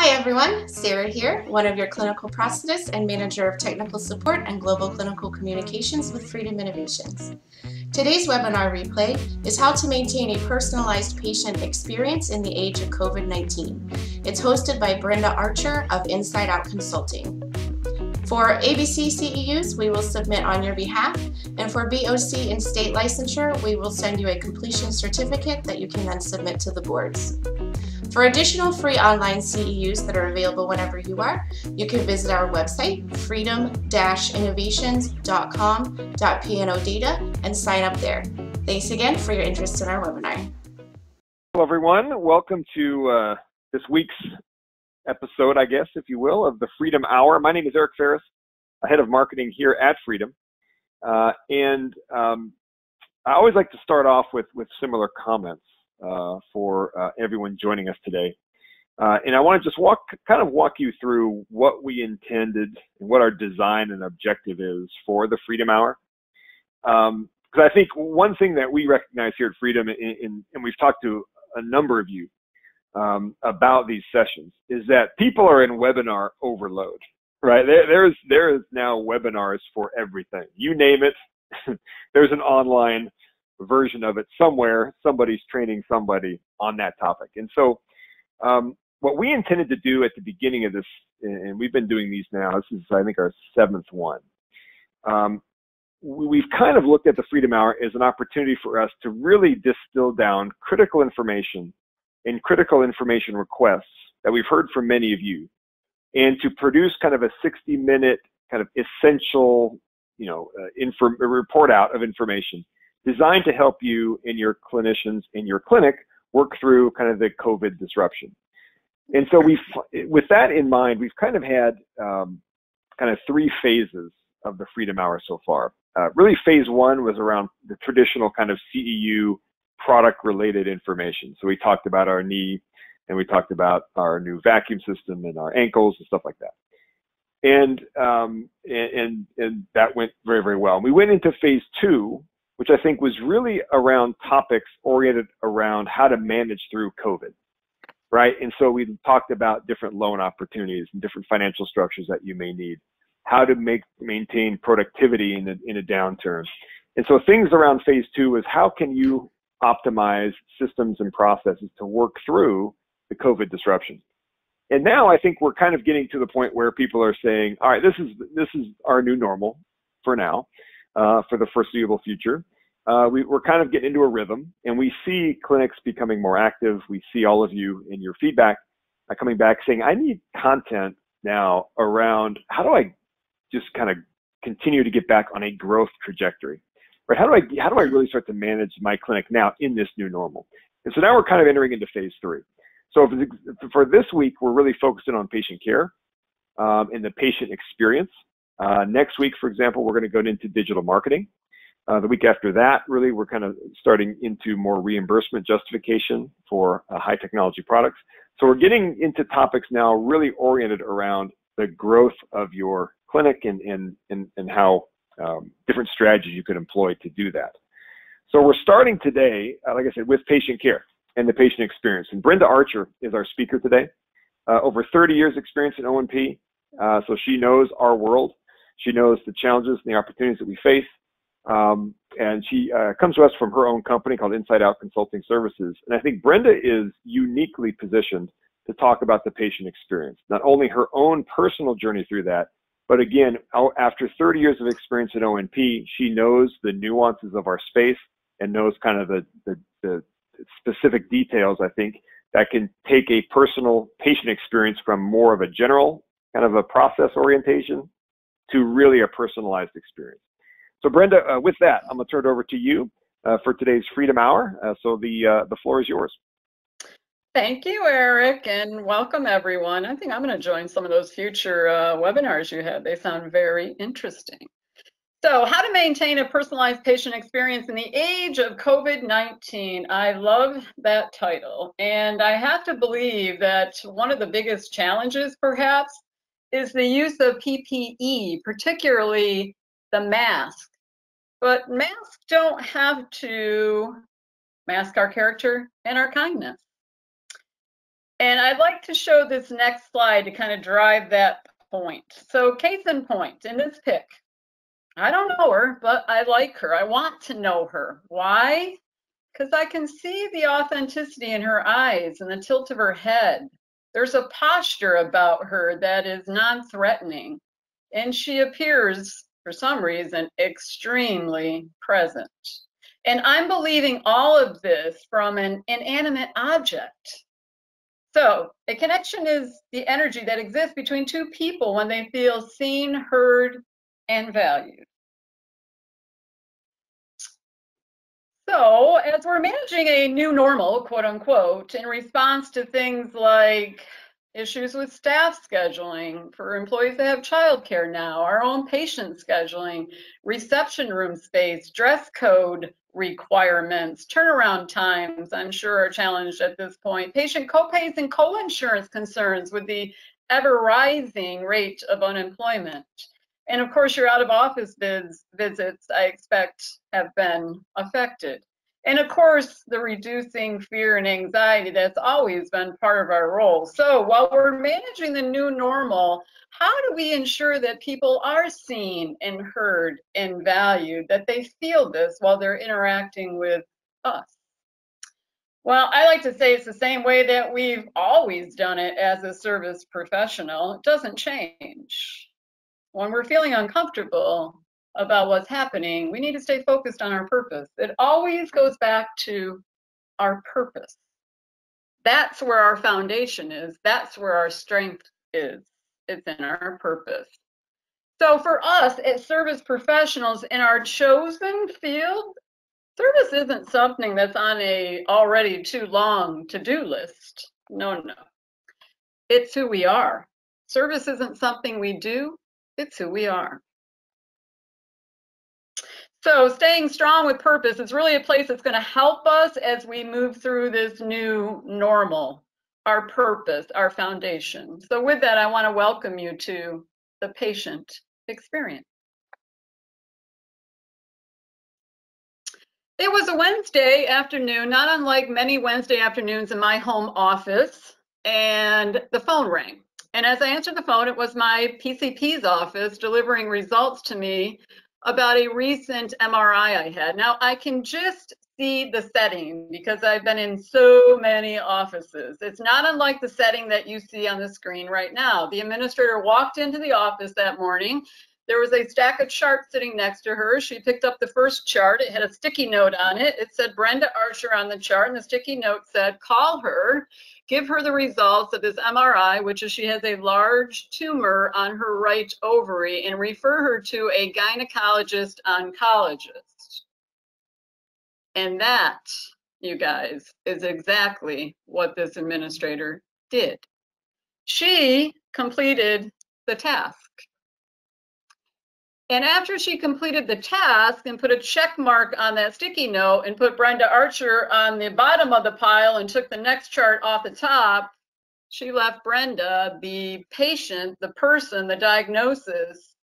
Hi everyone, Sarah here, one of your clinical prosthetists and manager of technical support and global clinical communications with Freedom Innovations. Today's webinar replay is how to maintain a personalized patient experience in the age of COVID-19. It's hosted by Brenda Archer of Inside Out Consulting. For ABC CEUs, we will submit on your behalf, and for BOC and state licensure, we will send you a completion certificate that you can then submit to the boards. For additional free online CEUs that are available whenever you are, you can visit our website, freedom-innovations.com.pno and sign up there. Thanks again for your interest in our webinar. Hello everyone, welcome to this week's episode, I guess, if you will, of the Freedom Hour. My name is Eric Ferris, head of marketing here at Freedom. I always like to start off with similar comments for everyone joining us today. And I want to just walk you through what we intended and what our design and objective is for the Freedom Hour. Because I think one thing that we recognize here at Freedom, and we've talked to a number of you about these sessions, is that people are in webinar overload, right? There is now webinars for everything. You name it, there's an online version of it somewhere. Somebody's training somebody on that topic. And so what we intended to do at the beginning of this, and we've been doing these now, this is I think our 7th one, we've kind of looked at the Freedom Hour as an opportunity for us to really distill down critical information and critical information requests that we've heard from many of you, and to produce kind of a 60-minute kind of essential, report out of information designed to help you and your clinicians in your clinic work through kind of the COVID disruption. And so with that in mind, we've kind of had kind of 3 phases of the Freedom Hour so far. Really, phase 1 was around the traditional kind of CEU product-related information. So we talked about our knee, and we talked about our new vacuum system and our ankles and stuff like that. And that went very, very well. And we went into phase 2, which I think was really around topics oriented around how to manage through COVID, right? And so we talked about different loan opportunities and different financial structures that you may need, how to maintain productivity in a downturn. And so things around phase 2 is how can you optimize systems and processes to work through the COVID disruption. And now I think we're kind of getting to the point where people are saying, all right, this is our new normal for now. For the foreseeable future. We're kind of getting into a rhythm, and we see clinics becoming more active. We see all of you in your feedback coming back saying, I need content now around how do I just kind of continue to get back on a growth trajectory, right? How do I really start to manage my clinic now in this new normal? And so now we're kind of entering into phase 3. So for this week, we're really focusing on patient care and the patient experience. Next week, for example, we're going to go into digital marketing. The week after that, really, we're kind of starting into more reimbursement justification for high technology products. So we're getting into topics now really oriented around the growth of your clinic and how different strategies you could employ to do that. So we're starting today, like I said, with patient care and the patient experience. And Brenda Archer is our speaker today. Over 30 years experience in O&P. So she knows our world. She knows the challenges and the opportunities that we face. And she comes to us from her own company called Inside Out Consulting Services. And I think Brenda is uniquely positioned to talk about the patient experience, not only her own personal journey through that, but again, after 30 years of experience at O&P, she knows the nuances of our space and knows kind of the specific details, I think, that can take a personal patient experience from more of a general kind of a process orientation to really a personalized experience. So Brenda, with that, I'm going to turn it over to you for today's Freedom Hour. So the floor is yours. Thank you, Eric, and welcome everyone. I think I'm going to join some of those future webinars you had. They sound very interesting. So how to maintain a personalized patient experience in the age of COVID-19. I love that title. And I have to believe that one of the biggest challenges, perhaps, is the use of PPE, particularly the mask. But masks don't have to mask our character and our kindness. And I'd like to show this next slide to kind of drive that point. So case in point, in this pic, I don't know her, but I like her. I want to know her. Why? Because I can see the authenticity in her eyes and the tilt of her head. There's a posture about her that is non-threatening, and she appears, for some reason, extremely present. And I'm believing all of this from an inanimate object. So a connection is the energy that exists between two people when they feel seen, heard, and valued. So as we're managing a new normal, quote unquote, in response to things like issues with staff scheduling, for employees that have childcare now, our own patient scheduling, reception room space, dress code requirements, turnaround times, I'm sure are challenged at this point, patient copays and co-insurance concerns with the ever rising rate of unemployment. And of course, your out of office visits, I expect, have been affected. And of course, the reducing fear and anxiety that's always been part of our role. So while we're managing the new normal, how do we ensure that people are seen and heard and valued, that they feel this while they're interacting with us? Well, I like to say it's the same way that we've always done it as a service professional. It doesn't change. When we're feeling uncomfortable about what's happening, we need to stay focused on our purpose. It always goes back to our purpose. That's where our foundation is. That's where our strength is. It's in our purpose. So for us as service professionals in our chosen field, service isn't something that's on a already too long to-do list. No. It's who we are. Service isn't something we do. It's who we are. So staying strong with purpose is really a place that's going to help us as we move through this new normal, our purpose, our foundation. So with that, I want to welcome you to the patient experience. It was a Wednesday afternoon, not unlike many Wednesday afternoons in my home office, and the phone rang. And as I answered the phone, it was my PCP's office delivering results to me about a recent MRI I had. Now, I can just see the setting because I've been in so many offices. It's not unlike the setting that you see on the screen right now. The administrator walked into the office that morning. There was a stack of charts sitting next to her. She picked up the first chart. It had a sticky note on it. It said Brenda Archer on the chart, and the sticky note said, call her, give her the results of this MRI, which is she has a large tumor on her right ovary, and refer her to a gynecologist oncologist. And that, you guys, is exactly what this administrator did. She completed the task. And after she completed the task and put a check mark on that sticky note and put Brenda Archer on the bottom of the pile and took the next chart off the top, she left Brenda, the patient, the person, the diagnosis,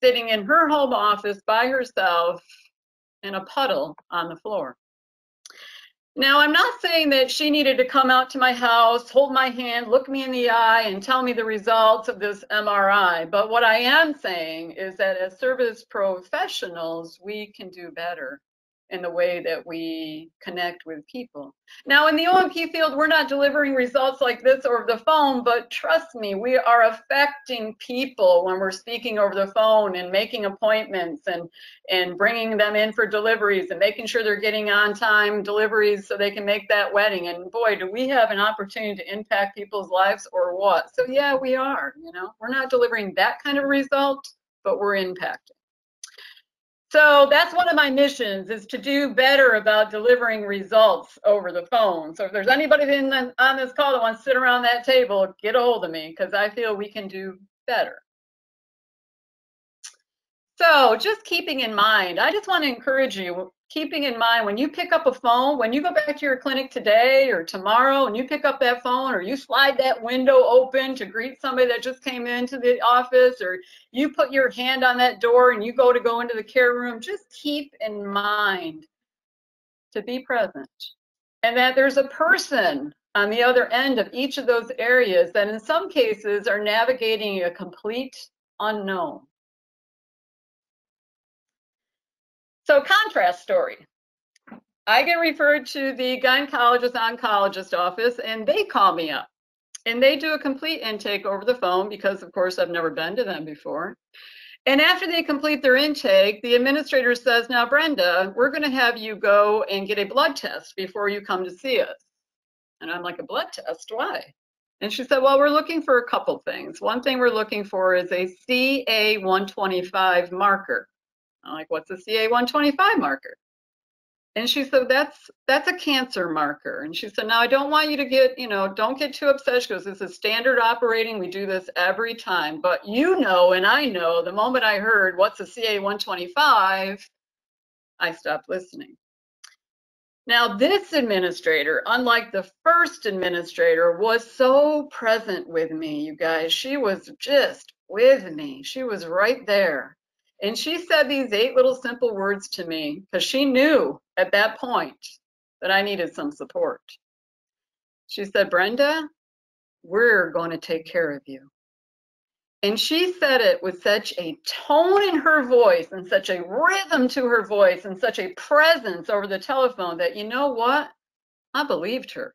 sitting in her home office by herself in a puddle on the floor. Now, I'm not saying that she needed to come out to my house, hold my hand, look me in the eye, and tell me the results of this MRI. But what I am saying is that as service professionals, we can do better in the way that we connect with people. Now, in the O&P field, we're not delivering results like this over the phone, but trust me, we are affecting people when we're speaking over the phone and making appointments and bringing them in for deliveries and making sure they're getting on-time deliveries so they can make that wedding. And boy, do we have an opportunity to impact people's lives or what? So yeah, we are, you know, we're not delivering that kind of result, but we're impacting. So that's one of my missions, is to do better about delivering results over the phone. So if there's anybody on this call that wants to sit around that table, get a hold of me, because I feel we can do better. So just keeping in mind, I just want to encourage you, keeping in mind when you pick up a phone, when you go back to your clinic today or tomorrow and you pick up that phone, or you slide that window open to greet somebody that just came into the office, or you put your hand on that door and you go into the care room, just keep in mind to be present and that there's a person on the other end of each of those areas that in some cases are navigating a complete unknown. So contrast story. I get referred to the gynecologist oncologist office and they call me up and they do a complete intake over the phone because of course I've never been to them before. And after they complete their intake, the administrator says, now Brenda, we're going to have you go and get a blood test before you come to see us. And I'm like, a blood test? Why? And she said, well, we're looking for a couple things. One thing we're looking for is a CA125 marker. I'm like, what's a CA125 marker? And she said, that's a cancer marker. And she said, now I don't want you to get, don't get too upset. She goes, this is standard operating. We do this every time. But you know, and I know, the moment I heard what's a CA125, I stopped listening. Now, this administrator, unlike the first administrator, was so present with me, you guys. She was just with me. She was right there. And she said these 8 little simple words to me because she knew at that point that I needed some support. She said, Brenda, we're going to take care of you. And she said it with such a tone in her voice and such a rhythm to her voice and such a presence over the telephone that, you know what? I believed her.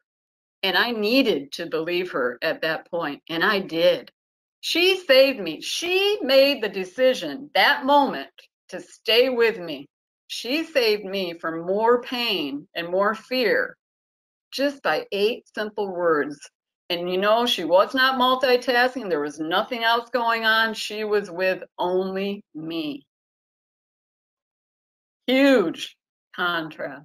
And I needed to believe her at that point. And I did. She saved me. She made the decision that moment to stay with me. She saved me from more pain and more fear just by 8 simple words. And she was not multitasking. There was nothing else going on. She was with only me. Huge contrast.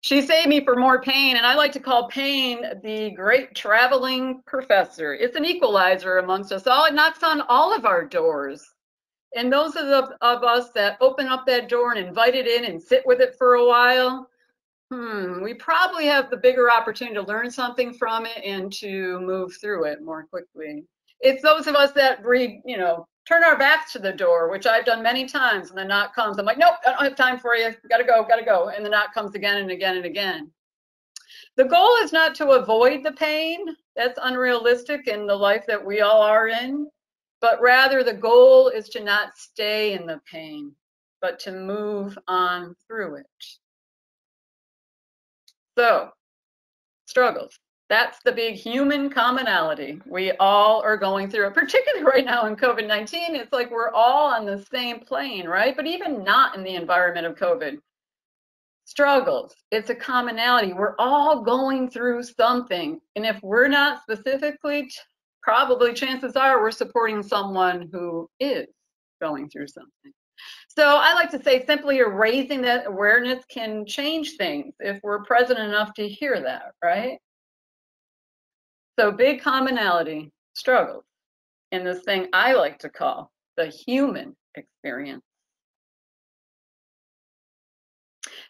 She saved me for more pain, and I like to call pain the great traveling professor. It's an equalizer amongst us all. It knocks on all of our doors. And those of us that open up that door and invite it in and sit with it for a while, we probably have the bigger opportunity to learn something from it and to move through it more quickly. It's those of us that turn our backs to the door, which I've done many times, and the knock comes. I'm like, nope, I don't have time for you. Gotta go. And the knock comes again and again and again. The goal is not to avoid the pain. That's unrealistic in the life that we all are in. But rather, the goal is to not stay in the pain, but to move on through it. So, struggles. That's the big human commonality. We all are going through it, particularly right now in COVID-19. It's like we're all on the same plane, right? But even not in the environment of COVID. Struggles, it's a commonality. We're all going through something. And if we're not specifically, probably chances are we're supporting someone who is going through something. So I like to say simply raising that awareness can change things if we're present enough to hear that, right? So big commonality, struggles, in this thing I like to call the human experience.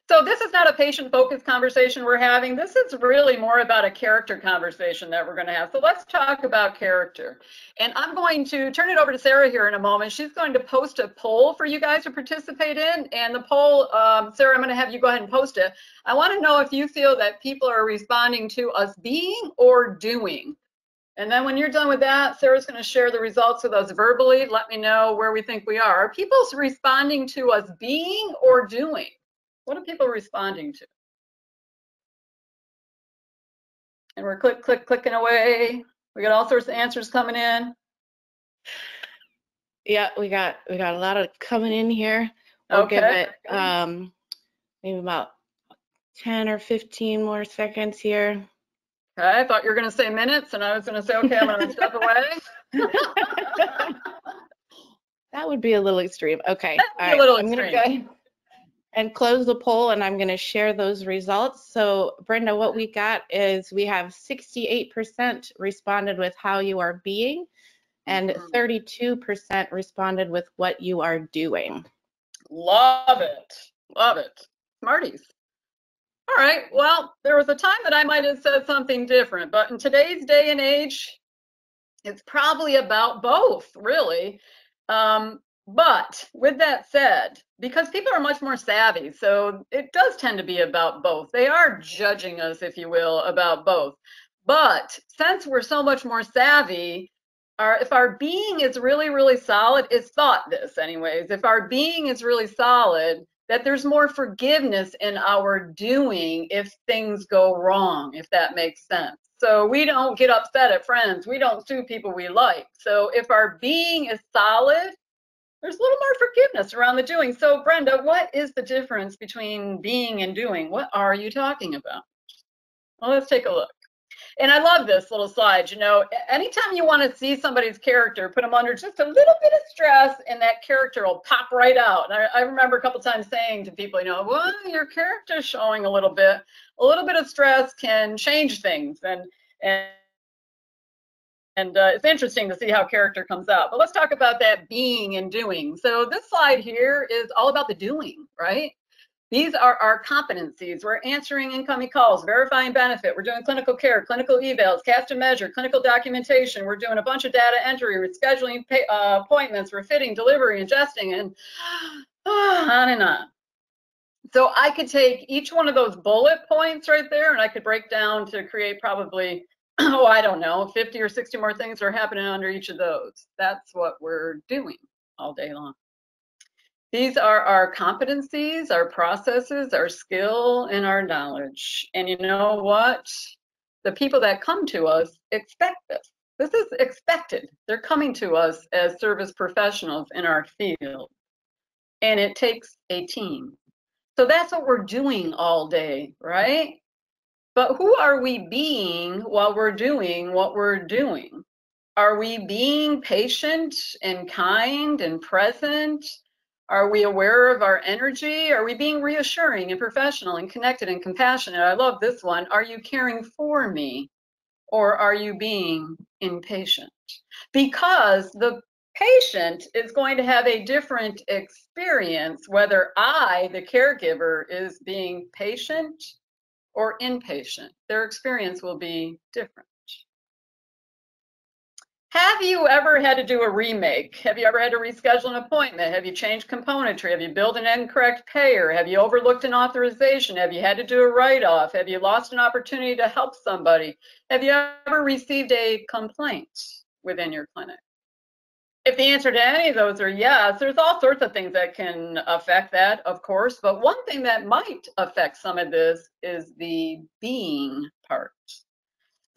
So this is not a patient-focused conversation we're having. This is really more about a character conversation that we're going to have. So let's talk about character. And I'm going to turn it over to Sarah here in a moment. She's going to post a poll for you guys to participate in. And the poll, Sarah, I'm going to have you go ahead and post it. I want to know if you feel that people are responding to us being or doing. And then when you're done with that, Sarah's going to share the results with us verbally. Let me know where we think we are. Are people responding to us being or doing? What are people responding to? And we're clicking away. We got all sorts of answers coming in. Yeah, we got a lot of coming in here. We'll give it maybe about 10 or 15 more seconds here. Okay, I thought you were going to say minutes, and I was going to say, okay, I'm going to step away. That would be a little extreme. Okay, all right, I'm going to go ahead and close the poll, and I'm going to share those results. So Brenda, what we got is we have 68% responded with how you are being, and 32% responded with what you are doing. Love it. Love it. Smarties. All right. Well, there was a time that I might have said something different, but in today's day and age, it's probably about both, really. But with that said, because people are much more savvy, so it does tend to be about both. They are judging us, if you will, about both. But since we're so much more savvy, if our being is really, really solid, it's thought this anyways, if our being is really solid, that there's more forgiveness in our doing if things go wrong, if that makes sense. So we don't get upset at friends. We don't sue people we like. So if our being is solid, there's a little more forgiveness around the doing. So Brenda, what is the difference between being and doing? What are you talking about? Well, let's take a look. And I love this little slide. You know, anytime you want to see somebody's character, put them under just a little bit of stress and that character will pop right out. And I remember a couple times saying to people, you know, well, your character's showing a little bit of stress can change things. And it's interesting to see how character comes out. But let's talk about that being and doing. So this slide here is all about the doing, right? These are our competencies. We're answering incoming calls, verifying benefit. We're doing clinical care, clinical evals, cast and measure, clinical documentation. We're doing a bunch of data entry. We're scheduling appointments, refitting, delivery, ingesting, and on and on. So I could take each one of those bullet points right there, and I could break down to create probably, oh, I don't know, 50 or 60 more things are happening under each of those. That's what we're doing all day long. These are our competencies, our processes, our skill, and our knowledge. And you know what? The people that come to us expect this. This is expected. They're coming to us as service professionals in our field. And it takes a team. So that's what we're doing all day, right? But who are we being while we're doing what we're doing? Are we being patient and kind and present? Are we aware of our energy? Are we being reassuring and professional and connected and compassionate? I love this one. Are you caring for me or are you being impatient? Because the patient is going to have a different experience whether I, the caregiver, is being patient or impatient. Their experience will be different. Have you ever had to do a remake? Have you ever had to reschedule an appointment? Have you changed componentry? Have you billed an incorrect payer? Have you overlooked an authorization? Have you had to do a write-off? Have you lost an opportunity to help somebody? Have you ever received a complaint within your clinic? If the answer to any of those are yes, there's all sorts of things that can affect that, of course, but one thing that might affect some of this is the being part.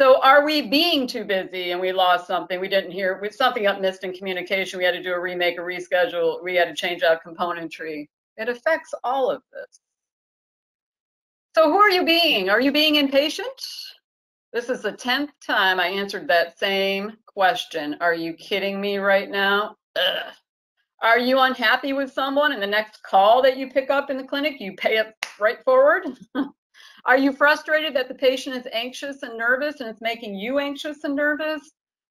So are we being too busy and we lost something, we didn't hear, with something got missed in communication, we had to do a remake, a reschedule, we had to change out componentry. It affects all of this. So who are you being? Are you being impatient? This is the 10th time I answered that same question. Are you kidding me right now? Ugh. Are you unhappy with someone and the next call that you pick up in the clinic, you pay it right forward? Are you frustrated that the patient is anxious and nervous and it's making you anxious and nervous?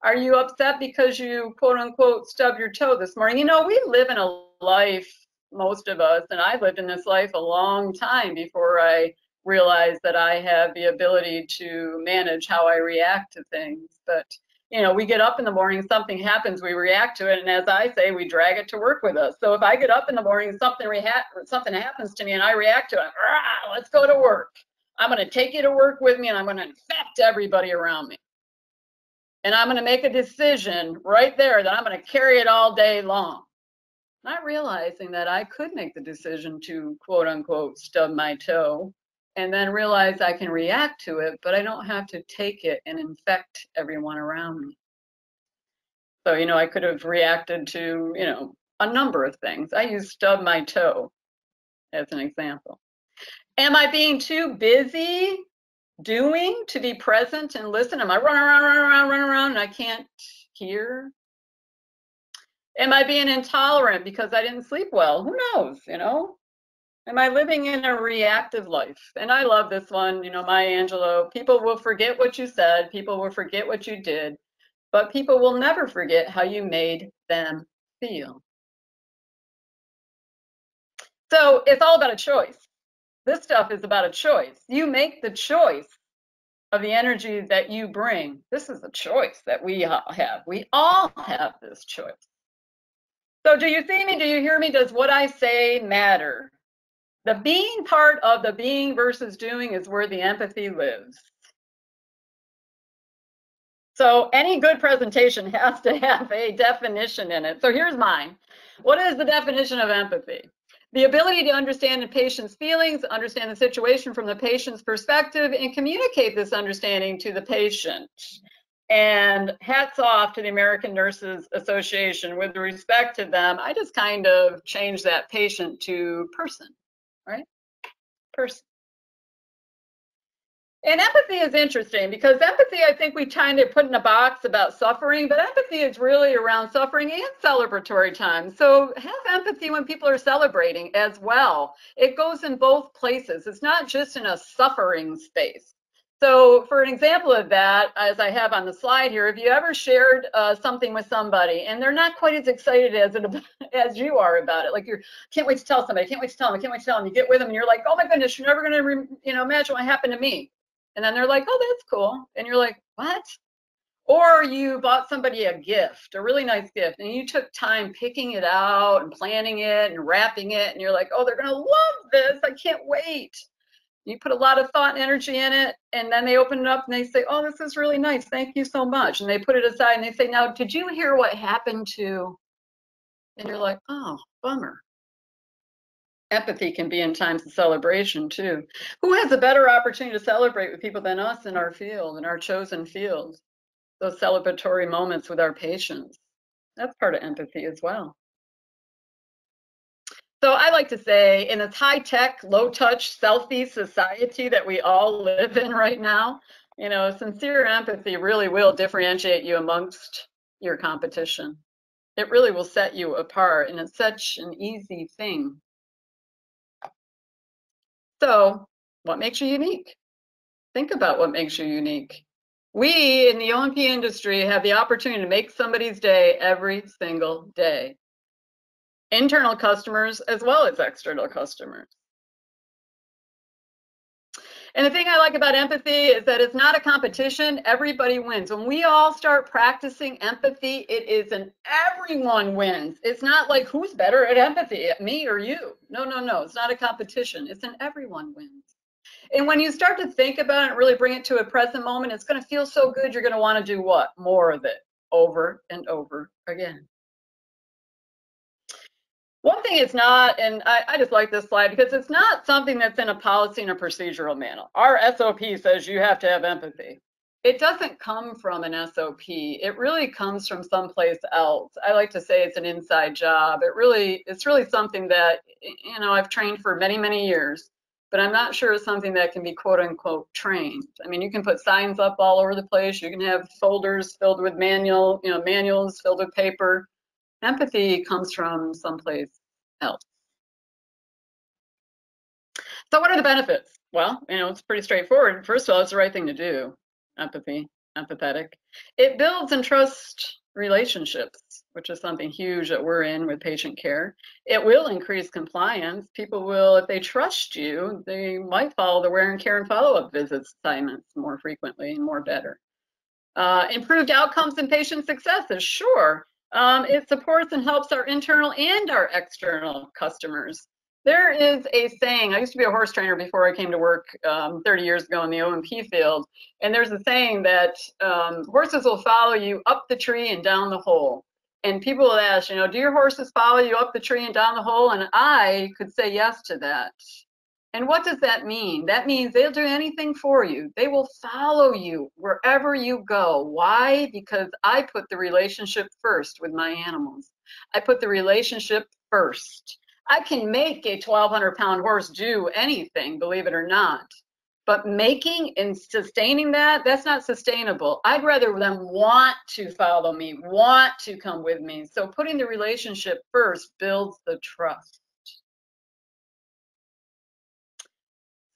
Are you upset because you quote unquote stubbed your toe this morning? You know, we live in a life, most of us, and I lived in this life a long time before I realized that I have the ability to manage how I react to things. But, you know, we get up in the morning, something happens, we react to it, and as I say, we drag it to work with us. So if I get up in the morning, something happens to me and I react to it, let's go to work. I'm going to take you to work with me and I'm going to infect everybody around me. And I'm going to make a decision right there that I'm going to carry it all day long. Not realizing that I could make the decision to quote unquote stub my toe and then realize I can react to it, but I don't have to take it and infect everyone around me. So, you know, I could have reacted to, you know, a number of things. I use stub my toe as an example. Am I being too busy doing to be present and listen? Am I running around and I can't hear? Am I being intolerant because I didn't sleep well? Who knows, you know? Am I living in a reactive life? And I love this one, you know, Maya Angelou. People will forget what you said. People will forget what you did. But people will never forget how you made them feel. So it's all about a choice. This stuff is about a choice. You make the choice of the energy that you bring. This is a choice that we all have. We all have this choice. So do you see me? Do you hear me? Does what I say matter? The being part of the being versus doing is where the empathy lives. So any good presentation has to have a definition in it. So here's mine. What is the definition of empathy? The ability to understand the patient's feelings, understand the situation from the patient's perspective, and communicate this understanding to the patient. And hats off to the American Nurses Association. With respect to them, I just kind of changed that patient to person, right? Person. And empathy is interesting because empathy, I think we kind of put in a box about suffering, but empathy is really around suffering and celebratory time. So have empathy when people are celebrating as well. It goes in both places. It's not just in a suffering space. So for an example of that, as I have on the slide here, if you ever shared something with somebody and they're not quite as excited as you are about it, like you can't wait to tell somebody, can't wait to tell them, can't wait to tell them, you get with them and you're like, oh my goodness, you're never going to imagine what happened to me. And then they're like, oh, that's cool. And you're like, what? Or you bought somebody a gift, a really nice gift, and you took time picking it out and planning it and wrapping it. And you're like, oh, they're going to love this. I can't wait. You put a lot of thought and energy in it. And then they open it up and they say, oh, this is really nice. Thank you so much. And they put it aside and they say, now, did you hear what happened to? And you're like, oh, bummer. Empathy can be in times of celebration too. Who has a better opportunity to celebrate with people than us in our field, in our chosen fields? Those celebratory moments with our patients. That's part of empathy as well. So I like to say, in this high-tech, low-touch, selfie society that we all live in right now, sincere empathy really will differentiate you amongst your competition. It really will set you apart, and it's such an easy thing. So what makes you unique? Think about what makes you unique. We in the O&P industry have the opportunity to make somebody's day every single day. Internal customers as well as external customers. And the thing I like about empathy is that it's not a competition. Everybody wins. When we all start practicing empathy, it is an everyone wins. It's not like who's better at empathy, me or you. No, no, no. It's not a competition. It's an everyone wins. And when you start to think about it and really bring it to a present moment, it's going to feel so good. You're going to want to do what? More of it over and over again. One thing it's not, and I just like this slide because it's not something that's in a policy and a procedural manual. Our SOP says you have to have empathy. It doesn't come from an SOP. It really comes from someplace else. I like to say it's an inside job. It's really something that, I've trained for many, many years, but I'm not sure it's something that can be quote unquote trained. I mean, you can put signs up all over the place. You can have folders filled with manuals filled with paper. Empathy comes from someplace else. So what are the benefits? Well, it's pretty straightforward. First of all, it's the right thing to do. Empathy, empathetic. It builds and trust relationships, which is something huge that we're in with patient care. It will increase compliance. People will, if they trust you, they might follow the wear and care and follow-up visits assignments more frequently and more better. Improved outcomes and patient successes, sure. It supports and helps our internal and our external customers. There is a saying, I used to be a horse trainer before I came to work 30 years ago in the O&P field, and there's a saying that horses will follow you up the tree and down the hole. And people will ask, do your horses follow you up the tree and down the hole? And I could say yes to that. And what does that mean? That means they'll do anything for you. They will follow you wherever you go. Why? Because I put the relationship first with my animals. I put the relationship first. I can make a 1,200-pound horse do anything, believe it or not. But making and sustaining that's not sustainable. I'd rather them want to follow me, want to come with me. So putting the relationship first builds the trust.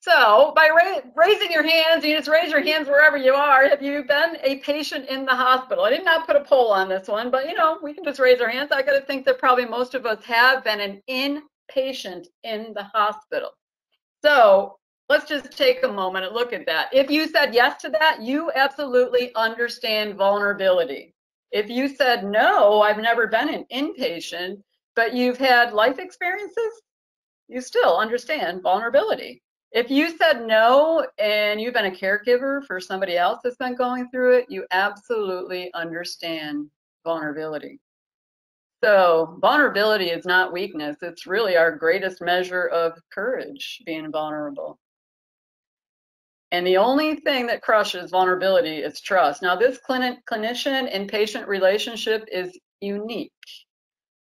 So by raising your hands, you just raise your hands wherever you are. Have you been a patient in the hospital? I did not put a poll on this one, but we can just raise our hands. I got to think that probably most of us have been an inpatient in the hospital. So let's just take a moment and look at that. If you said yes to that, you absolutely understand vulnerability. If you said no, I've never been an inpatient, but you've had life experiences, you still understand vulnerability. If you said no and you've been a caregiver for somebody else that's been going through it, you absolutely understand vulnerability. So vulnerability is not weakness. It's really our greatest measure of courage, being vulnerable. And the only thing that crushes vulnerability is trust. Now, this clinician and patient relationship is unique,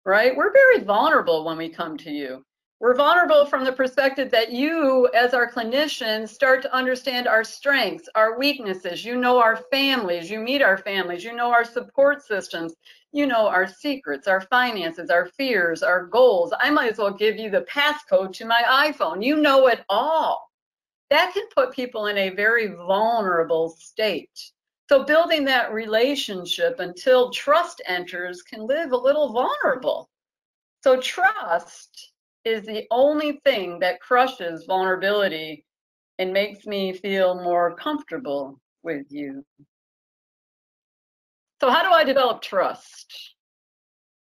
right? We're very vulnerable when we come to you. We're vulnerable from the perspective that you, as our clinicians, start to understand our strengths, our weaknesses. You know our families, you meet our families, you know our support systems, you know our secrets, our finances, our fears, our goals. I might as well give you the passcode to my iPhone. You know it all. That can put people in a very vulnerable state. So building that relationship until trust enters can live a little vulnerable. So trust is the only thing that crushes vulnerability and makes me feel more comfortable with you. So how do I develop trust?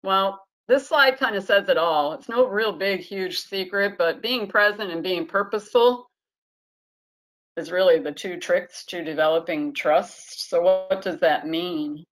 Well, this slide kind of says it all. It's no real big, huge secret, but being present and being purposeful is really the two tricks to developing trust. So what does that mean?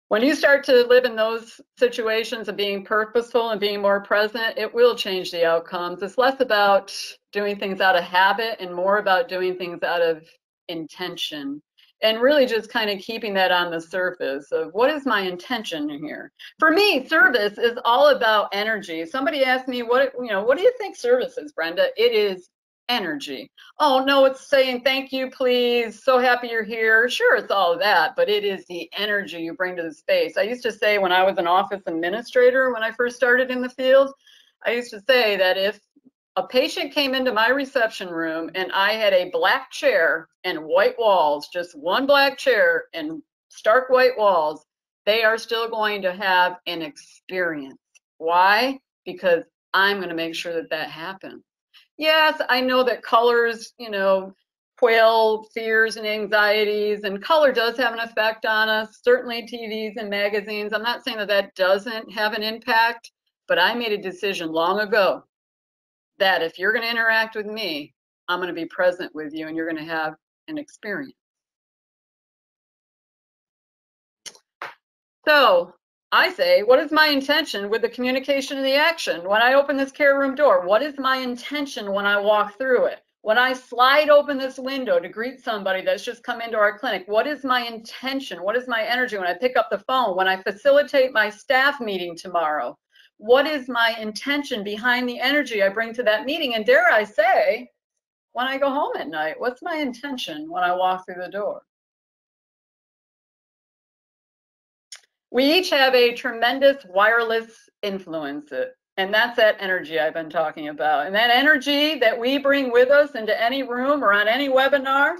When you start to live in those situations of being purposeful and being more present, it will change the outcomes. It's less about doing things out of habit and more about doing things out of intention. And really just kind of keeping that on the surface of what is my intention here? For me, service is all about energy. Somebody asked me, what do you think service is, Brenda? It is energy. Oh, no, it's saying thank you, please, so happy you're here. Sure, it's all of that, but it is the energy you bring to the space. I used to say when I was an office administrator, when I first started in the field, I used to say that if a patient came into my reception room and I had a black chair and white walls, just one black chair and stark white walls, they are still going to have an experience. Why? Because I'm going to make sure that that happens. Yes, I know that colors, quell fears and anxieties, and color does have an effect on us, certainly TVs and magazines. I'm not saying that that doesn't have an impact, but I made a decision long ago that if you're going to interact with me, I'm going to be present with you and you're going to have an experience. So I say, what is my intention with the communication and the action? When I open this care room door, what is my intention when I walk through it? When I slide open this window to greet somebody that's just come into our clinic, what is my intention? What is my energy when I pick up the phone? When I facilitate my staff meeting tomorrow? What is my intention behind the energy I bring to that meeting? And dare I say, when I go home at night, what's my intention when I walk through the door? We each have a tremendous wireless influence, and that's that energy I've been talking about. And that energy that we bring with us into any room or on any webinar,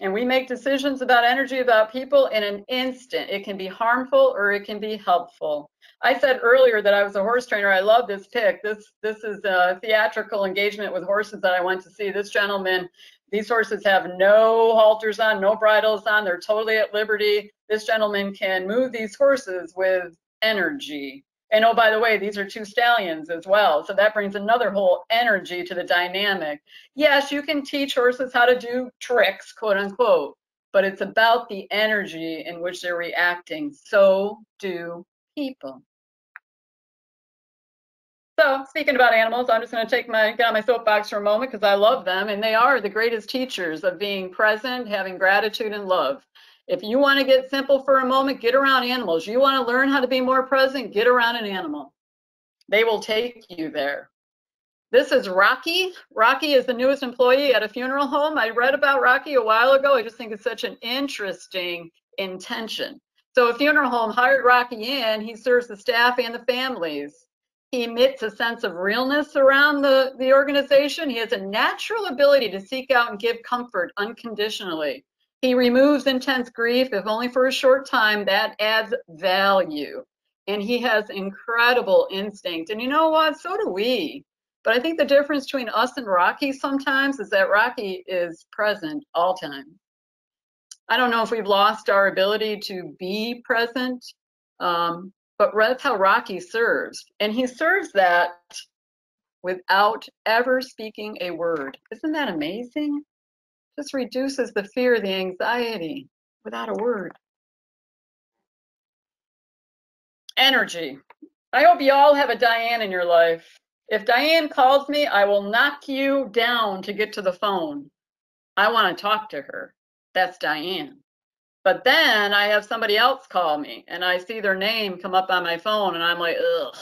and we make decisions about energy, about people in an instant. It can be harmful or it can be helpful. I said earlier that I was a horse trainer. I love this pic. This is a theatrical engagement with horses that I went to see. This gentleman, these horses have no halters on, no bridles on. They're totally at liberty. This gentleman can move these horses with energy. And oh, by the way, these are 2 stallions as well. So that brings another whole energy to the dynamic. Yes, you can teach horses how to do tricks, quote unquote, but it's about the energy in which they're reacting. So do people. So speaking about animals, I'm just going to get on my soapbox for a moment because I love them, and they are the greatest teachers of being present, having gratitude and love. If you want to get simple for a moment, get around animals. You want to learn how to be more present, get around an animal. They will take you there. This is Rocky. Rocky is the newest employee at a funeral home. I read about Rocky a while ago. I just think it's such an interesting intention. So a funeral home hired Rocky in. He serves the staff and the families. He emits a sense of realness around the organization. He has a natural ability to seek out and give comfort unconditionally. He removes intense grief, if only for a short time. That adds value. And he has incredible instinct. And you know what? So do we. But I think the difference between us and Rocky sometimes is that Rocky is present all time. I don't know if we've lost our ability to be present, but but that's how Rocky serves. And he serves that without ever speaking a word. Isn't that amazing? Just reduces the fear, the anxiety without a word. Energy. I hope you all have a Diane in your life. If Diane calls me, I will knock you down to get to the phone. I want to talk to her. That's Diane. But then I have somebody else call me and I see their name come up on my phone and I'm like, ugh,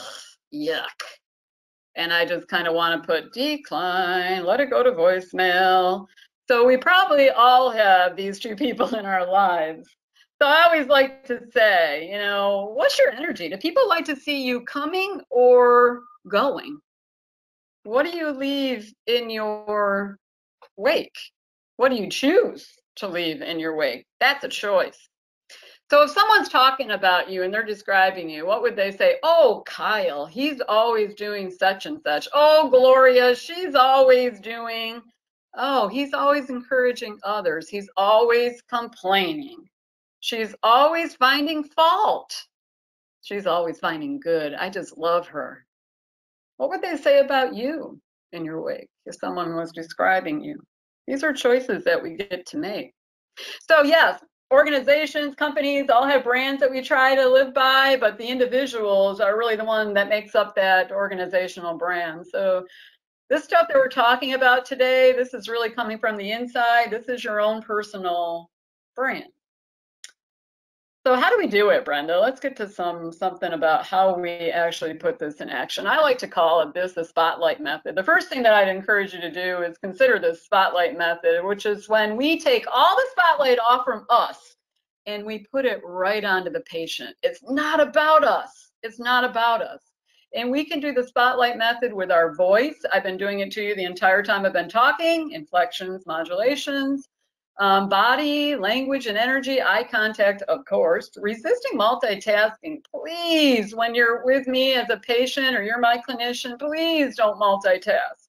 yuck. And I just kind of want to put decline, let it go to voicemail. So we probably all have these two people in our lives. So I always like to say, you know, what's your energy? Do people like to see you coming or going? What do you leave in your wake? What do you choose to leave in your wake? That's a choice. So if someone's talking about you and they're describing you, what would they say? Oh, Kyle, he's always doing such and such. Oh, Gloria, she's always doing. Oh, he's always encouraging others. He's always complaining. She's always finding fault. She's always finding good. I just love her. What would they say about you in your wake if someone was describing you? These are choices that we get to make. So yes, organizations, companies all have brands that we try to live by, but the individuals are really the one that makes up that organizational brand. So this stuff that we're talking about today, this is really coming from the inside. This is your own personal brand. So how do we do it, Brenda? Let's get to something about how we actually put this in action. I like to call it the spotlight method. The first thing that I'd encourage you to do is consider the spotlight method, which is when we take all the spotlight off from us and we put it right onto the patient. It's not about us. It's not about us. And we can do the spotlight method with our voice. I've been doing it to you the entire time I've been talking, inflections, modulations. Body, language, and energy, eye contact, of course. Resisting multitasking. Please, when you're with me as a patient or you're my clinician, please don't multitask.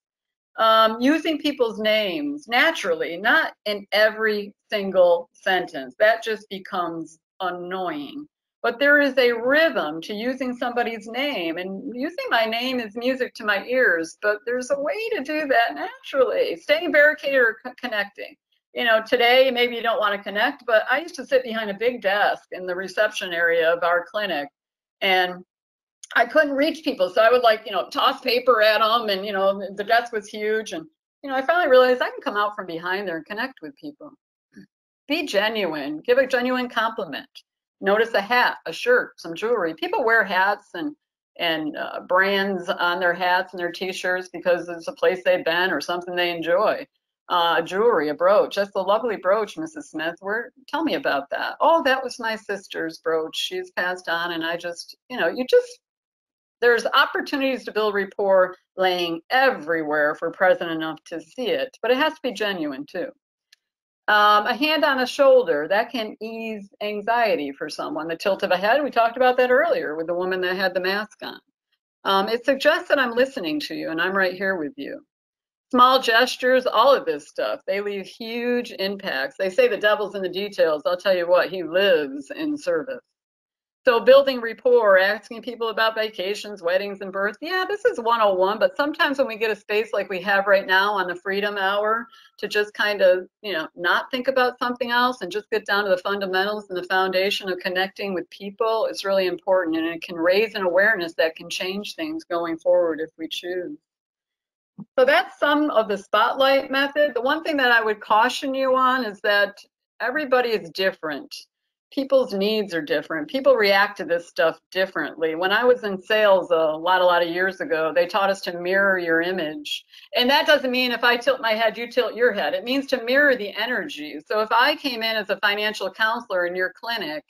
Using people's names naturally, not in every single sentence. That just becomes annoying. But there is a rhythm to using somebody's name, and using my name is music to my ears, but there's a way to do that naturally. Staying barricaded or connecting. You know, today maybe you don't want to connect, but I used to sit behind a big desk in the reception area of our clinic, and I couldn't reach people. So I would toss paper at them, and, the desk was huge. And, I finally realized I can come out from behind there and connect with people. Be genuine, give a genuine compliment. Notice a hat, a shirt, some jewelry. People wear hats and brands on their hats and their t-shirts because it's a place they've been or something they enjoy. Jewelry, a brooch. That's a lovely brooch, Mrs. Smith. Tell me about that. Oh, that was my sister's brooch. She's passed on, and I just, there's opportunities to build rapport laying everywhere if we're present enough to see it, but it has to be genuine too. A hand on a shoulder, that can ease anxiety for someone. The tilt of a head, we talked about that earlier with the woman that had the mask on. It suggests that I'm listening to you and I'm right here with you. Small gestures, all of this stuff, they leave huge impacts. They say the devil's in the details. I'll tell you what, he lives in service. So building rapport, asking people about vacations, weddings, and births. Yeah, this is 101, but sometimes when we get a space like we have right now on the Freedom Hour to just kind of, not think about something else and just get down to the fundamentals and the foundation of connecting with people, it's really important. And it can raise an awareness that can change things going forward if we choose. So that's some of the spotlight method. The one thing that I would caution you on is that everybody is different. People's needs are different. People react to this stuff differently. When I was in sales a lot of years ago, they taught us to mirror your image. And that doesn't mean if I tilt my head, you tilt your head. It means to mirror the energy. So if I came in as a financial counselor in your clinic,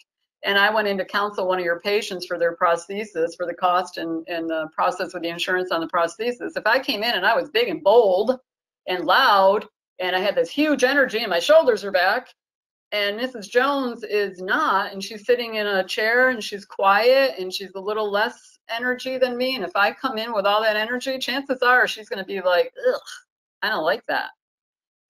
and I went in to counsel one of your patients for their prosthesis, for the cost and the process with the insurance on the prosthesis. If I came in and I was big and bold and loud, and I had this huge energy and my shoulders are back, and Mrs. Jones is not, and she's sitting in a chair and she's quiet and she's a little less energy than me. And if I come in with all that energy, chances are she's going to be like, ugh, I don't like that.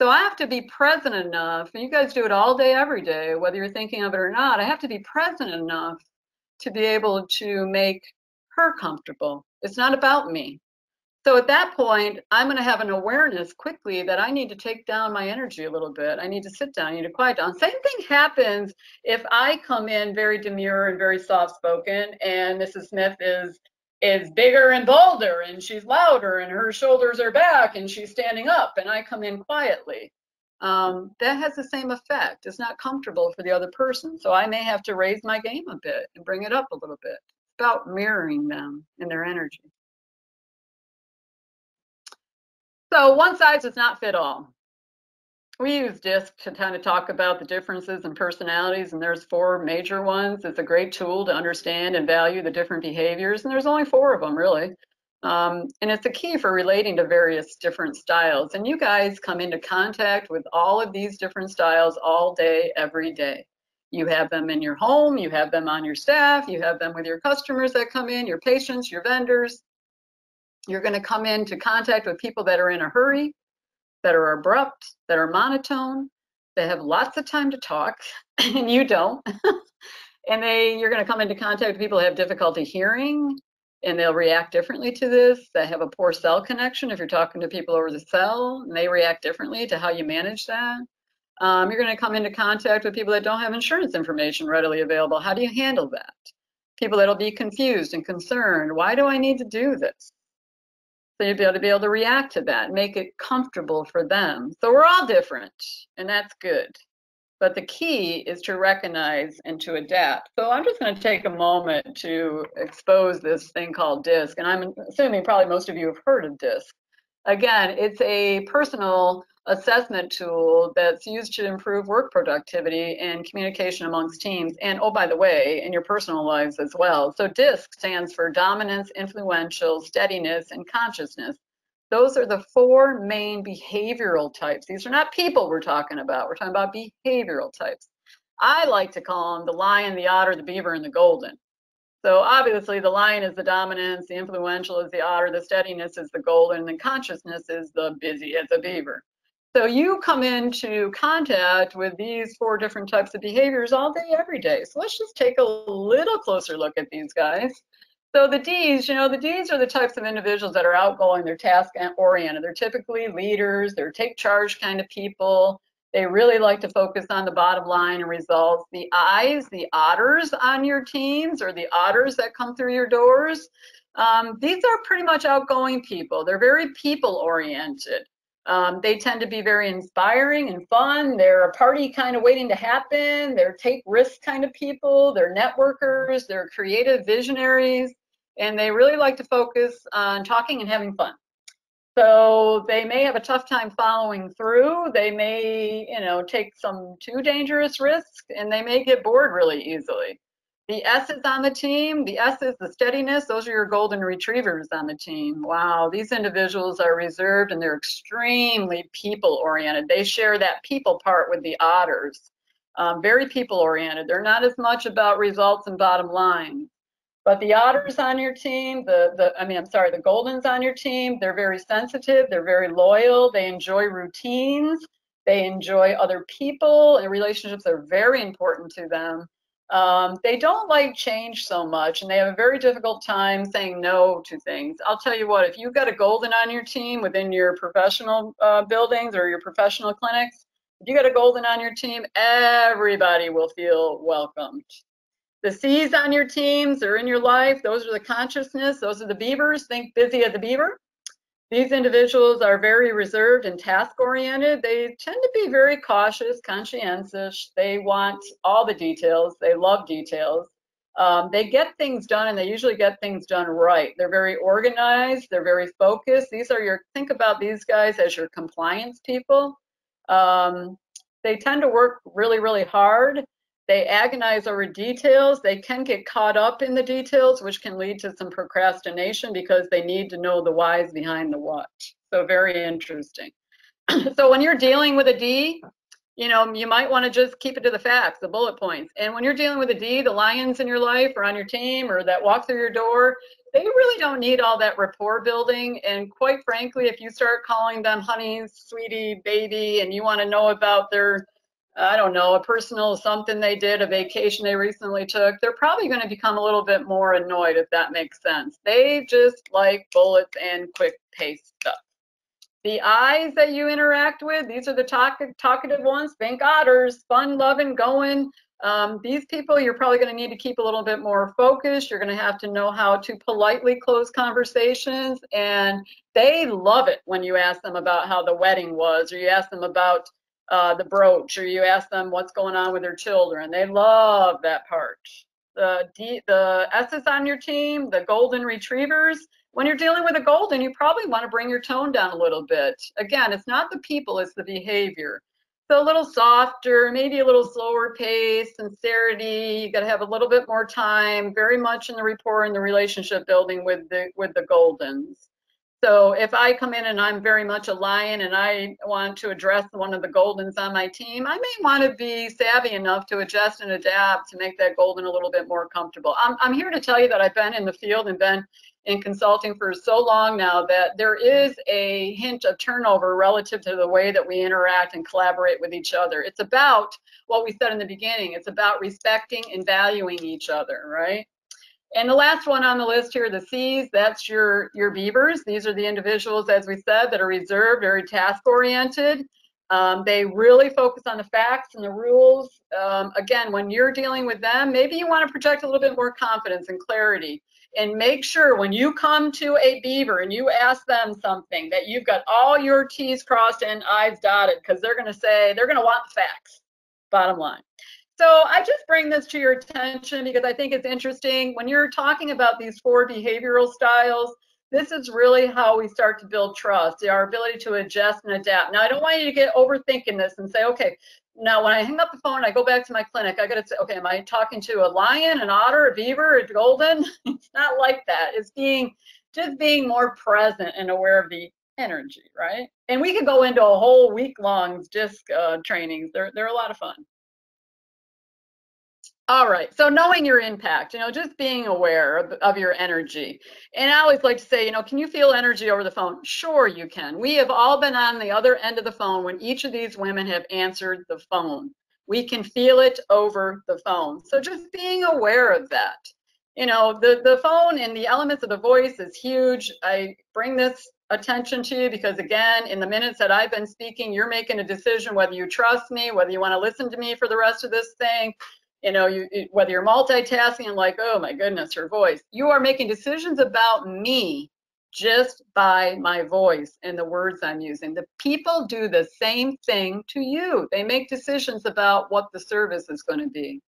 So I have to be present enough, and you guys do it all day, every day, whether you're thinking of it or not. I have to be present enough to be able to make her comfortable. It's not about me. So at that point, I'm going to have an awareness quickly that I need to take down my energy a little bit. I need to sit down, I need to quiet down. Same thing happens if I come in very demure and very soft-spoken, and Mrs. Smith is bigger and bolder, and she's louder, and her shoulders are back, and she's standing up, and I come in quietly. That has the same effect. It's not comfortable for the other person. So I may have to raise my game a bit and bring it up a little bit. It's about mirroring them in their energy. So one size does not fit all. We use DISC to kind of talk about the differences in personalities, and there's 4 major ones. It's a great tool to understand and value the different behaviors, and there's only 4 of them really. And it's a key for relating to various different styles. And you guys come into contact with all of these different styles all day, every day. You have them in your home, you have them on your staff, you have them with your customers that come in, your patients, your vendors. You're going to come into contact with people that are in a hurry, that are abrupt, that are monotone, that have lots of time to talk, and you don't. And you're going to come into contact with people that have difficulty hearing, and they'll react differently to this. They have a poor cell connection if you're talking to people over the cell, and they react differently to how you manage that. You're going to come into contact with people that don't have insurance information readily available. How do you handle that? People that'll be confused and concerned. Why do I need to do this? So you'll be able to react to that, make it comfortable for them. So we're all different, and that's good. But the key is to recognize and to adapt. So I'm just going to take a moment to expose this thing called DISC, and I'm assuming probably most of you have heard of DISC. Again, it's a personal assessment tool that's used to improve work productivity and communication amongst teams, and oh, by the way, in your personal lives as well. So DISC stands for Dominance, Influential, Steadiness, and Consciousness. Those are the 4 main behavioral types. These are not people we're talking about. We're talking about behavioral types. I like to call them the lion, the otter, the beaver, and the golden. So obviously the lion is the dominance, the influential is the otter, the steadiness is the golden, and the consciousness is the busy as a beaver. So you come into contact with these 4 different types of behaviors all day, every day. So let's just take a little closer look at these guys. So the Ds, the Ds are the types of individuals that are outgoing, they're task-oriented. They're typically leaders, they're take-charge kind of people. They really like to focus on the bottom line and results. The Is, the otters on your teams, or the otters that come through your doors, these are pretty much outgoing people. They're very people-oriented. They tend to be very inspiring and fun. They're a party kind of waiting to happen. They're take risk kind of people. They're networkers. They're creative visionaries. And they really like to focus on talking and having fun. So they may have a tough time following through. They may, take some too dangerous risks, and they may get bored really easily. The S's on the team, the S is the steadiness. Those are your golden retrievers on the team. Wow, these individuals are reserved and they're extremely people-oriented. They share that people part with the otters. Very people-oriented. They're not as much about results and bottom line. But the otters on your team, the goldens on your team, they're very sensitive, they're very loyal, they enjoy routines, they enjoy other people, and relationships are very important to them. They don't like change so much, and they have a very difficult time saying no to things. I'll tell you what, if you've got a golden on your team within your professional buildings or your professional clinics, if you got a golden on your team, everybody will feel welcomed. The C's on your teams or in your life, those are the consciousness, those are the beavers. Think busy as a beaver. These individuals are very reserved and task-oriented. They tend to be very cautious, conscientious. They want all the details. They love details. They get things done, and they usually get things done right. They're very organized. They're very focused. Think about these guys as your compliance people. They tend to work really, really hard. They agonize over details. They can get caught up in the details, which can lead to some procrastination because they need to know the whys behind the what. So very interesting. So when you're dealing with a D, you might want to just keep it to the facts, the bullet points. And when you're dealing with a D, the lions in your life or on your team or that walk through your door, they really don't need all that rapport building. And quite frankly, if you start calling them honey, sweetie, baby, and you want to know about their I don't know, a personal something they did, a vacation they recently took, they're probably going to become a little bit more annoyed, if that makes sense. They just like bullets and quick pace stuff. The I's that you interact with, these are the talkative ones, think otters, fun, loving, going. These people, you're probably going to need to keep a little bit more focused. You're going to have to know how to politely close conversations. And they love it when you ask them about how the wedding was, or you ask them about the brooch, or you ask them what's going on with their children. They love that part. The S's on your team, the golden retrievers, when you're dealing with a golden, you probably want to bring your tone down a little bit. Again, it's not the people, it's the behavior. So a little softer, maybe a little slower pace, sincerity. You got to have a little bit more time, very much in the rapport and the relationship building with the goldens. So if I come in and I'm very much a lion and I want to address one of the goldens on my team, I may want to be savvy enough to adjust and adapt to make that golden a little bit more comfortable. I'm here to tell you that I've been in the field and been in consulting for so long now that there is a hint of turnover relative to the way that we interact and collaborate with each other. It's about what we said in the beginning. It's about respecting and valuing each other, right? And the last one on the list here, the C's, that's your Beavers. These are the individuals, as we said, that are reserved, very task-oriented. They really focus on the facts and the rules. Again, when you're dealing with them, maybe you want to project a little bit more confidence and clarity. And make sure when you come to a Beaver and you ask them something that you've got all your T's crossed and I's dotted, because they're going to say, they're going to want the facts, bottom line. So I just bring this to your attention because I think it's interesting. When you're talking about these 4 behavioral styles, this is really how we start to build trust, our ability to adjust and adapt. Now, I don't want you to get overthinking this and say, okay, now when I hang up the phone and I go back to my clinic, I got to say, okay, am I talking to a lion, an otter, a beaver, a golden? It's not like that. It's just being more present and aware of the energy, right? And we could go into a whole week-long disc trainings. They're a lot of fun. All right, so knowing your impact, just being aware of your energy. And I always like to say, can you feel energy over the phone? Sure you can. We have all been on the other end of the phone when each of these women have answered the phone. We can feel it over the phone. So just being aware of that. The phone and the elements of the voice is huge. I bring this attention to you because, again, in the minutes that I've been speaking, you're making a decision whether you trust me, whether you want to listen to me for the rest of this thing. Whether you're multitasking and like, oh my goodness, her voice, you are making decisions about me just by my voice and the words I'm using. The people do the same thing to you. They make decisions about what the service is going to be.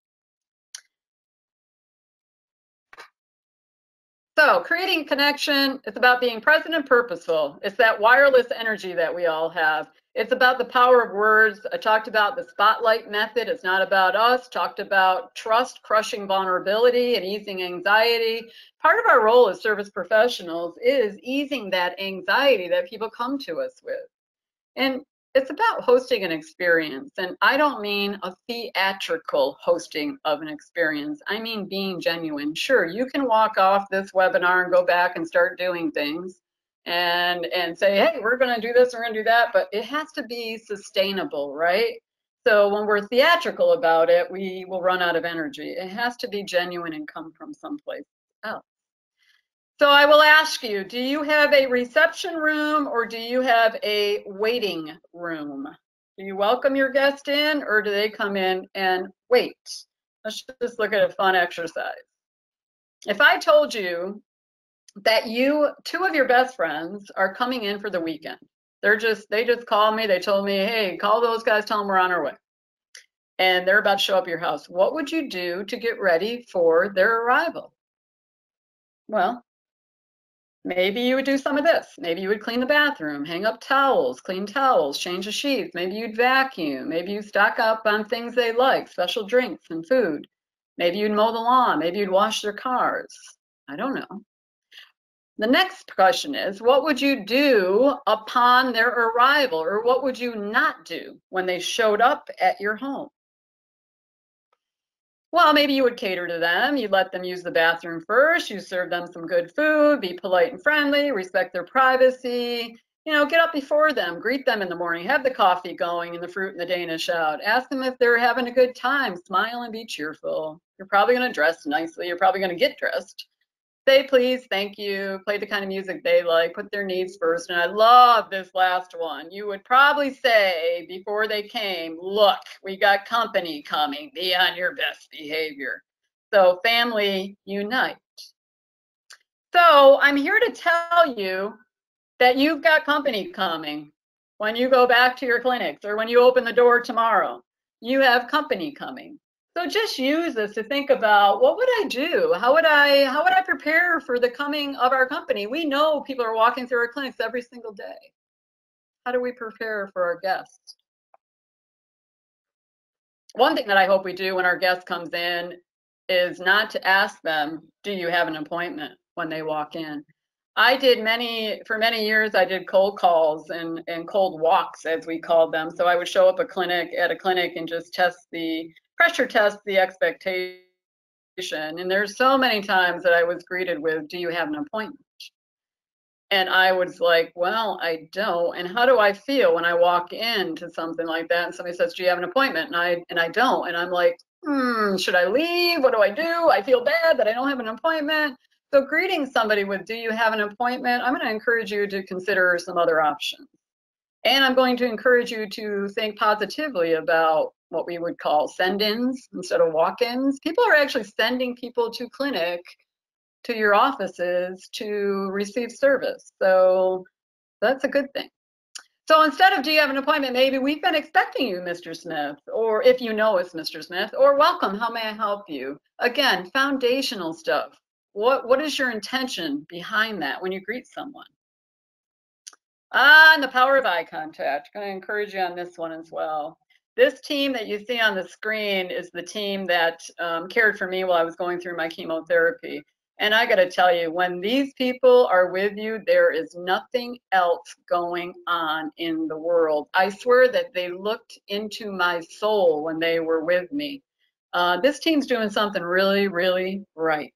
So creating connection, it's about being present and purposeful. It's that wireless energy that we all have. It's about the power of words. I talked about the spotlight method. It's not about us. Talked about trust, crushing vulnerability, and easing anxiety. Part of our role as service professionals is easing that anxiety that people come to us with. And it's about hosting an experience. And I don't mean a theatrical hosting of an experience. I mean being genuine. Sure, you can walk off this webinar and go back and start doing things and say, hey, we're going to do this, we're going to do that, but it has to be sustainable, right? So when we're theatrical about it, we will run out of energy. It has to be genuine and come from someplace else. So I will ask you, do you have a reception room or do you have a waiting room? Do you welcome your guest in or do they come in and wait? Let's just look at a fun exercise. If I told you that two of your best friends are coming in for the weekend, they just called me, they told me, hey, call those guys, tell them we're on our way. And they're about to show up at your house. What would you do to get ready for their arrival? Well, maybe you would do some of this. Maybe you would clean the bathroom, hang up towels, clean towels, change the sheets. Maybe you'd vacuum. Maybe you'd stock up on things they like, special drinks and food. Maybe you'd mow the lawn. Maybe you'd wash their cars. I don't know. The next question is, what would you do upon their arrival, or what would you not do when they showed up at your home? Well, maybe you would cater to them. You'd let them use the bathroom first. You serve them some good food, be polite and friendly, respect their privacy. Get up before them, greet them in the morning, have the coffee going and the fruit and the Danish out. Ask them if they're having a good time, smile and be cheerful. You're probably going to dress nicely. You're probably going to get dressed. Say please, thank you, play the kind of music they like, put their needs first. And I love this last one. You would probably say before they came, look, we got company coming, be on your best behavior. So family, unite. So I'm here to tell you that you've got company coming when you go back to your clinics or when you open the door tomorrow. You have company coming. So just use this to think about, what would I do? How would I prepare for the coming of our company? We know people are walking through our clinics every single day. How do we prepare for our guests? One thing that I hope we do when our guest comes in is not to ask them, do you have an appointment, when they walk in. For many years, I did cold calls and cold walks, as we called them. So I would show up at a clinic and just pressure test the expectation. And there's so many times that I was greeted with, do you have an appointment? And I was like, well, I don't. And how do I feel when I walk into something like that and somebody says, do you have an appointment? And I don't. And I'm like, should I leave? What do? I feel bad that I don't have an appointment. So greeting somebody with, do you have an appointment? I'm going to encourage you to consider some other options. And I'm going to encourage you to think positively about what we would call send-ins instead of walk-ins. People are actually sending people to clinic, to your offices, to receive service. So that's a good thing. So instead of, do you have an appointment? Maybe, we've been expecting you, Mr. Smith, or if you know it's Mr. Smith, or welcome, how may I help you? Again, foundational stuff. What is your intention behind that when you greet someone? And the power of eye contact. I'm going to encourage you on this one as well. This team that you see on the screen is the team that cared for me while I was going through my chemotherapy. And I got to tell you, when these people are with you, there is nothing else going on in the world. I swear that they looked into my soul when they were with me. This team's doing something really, really right.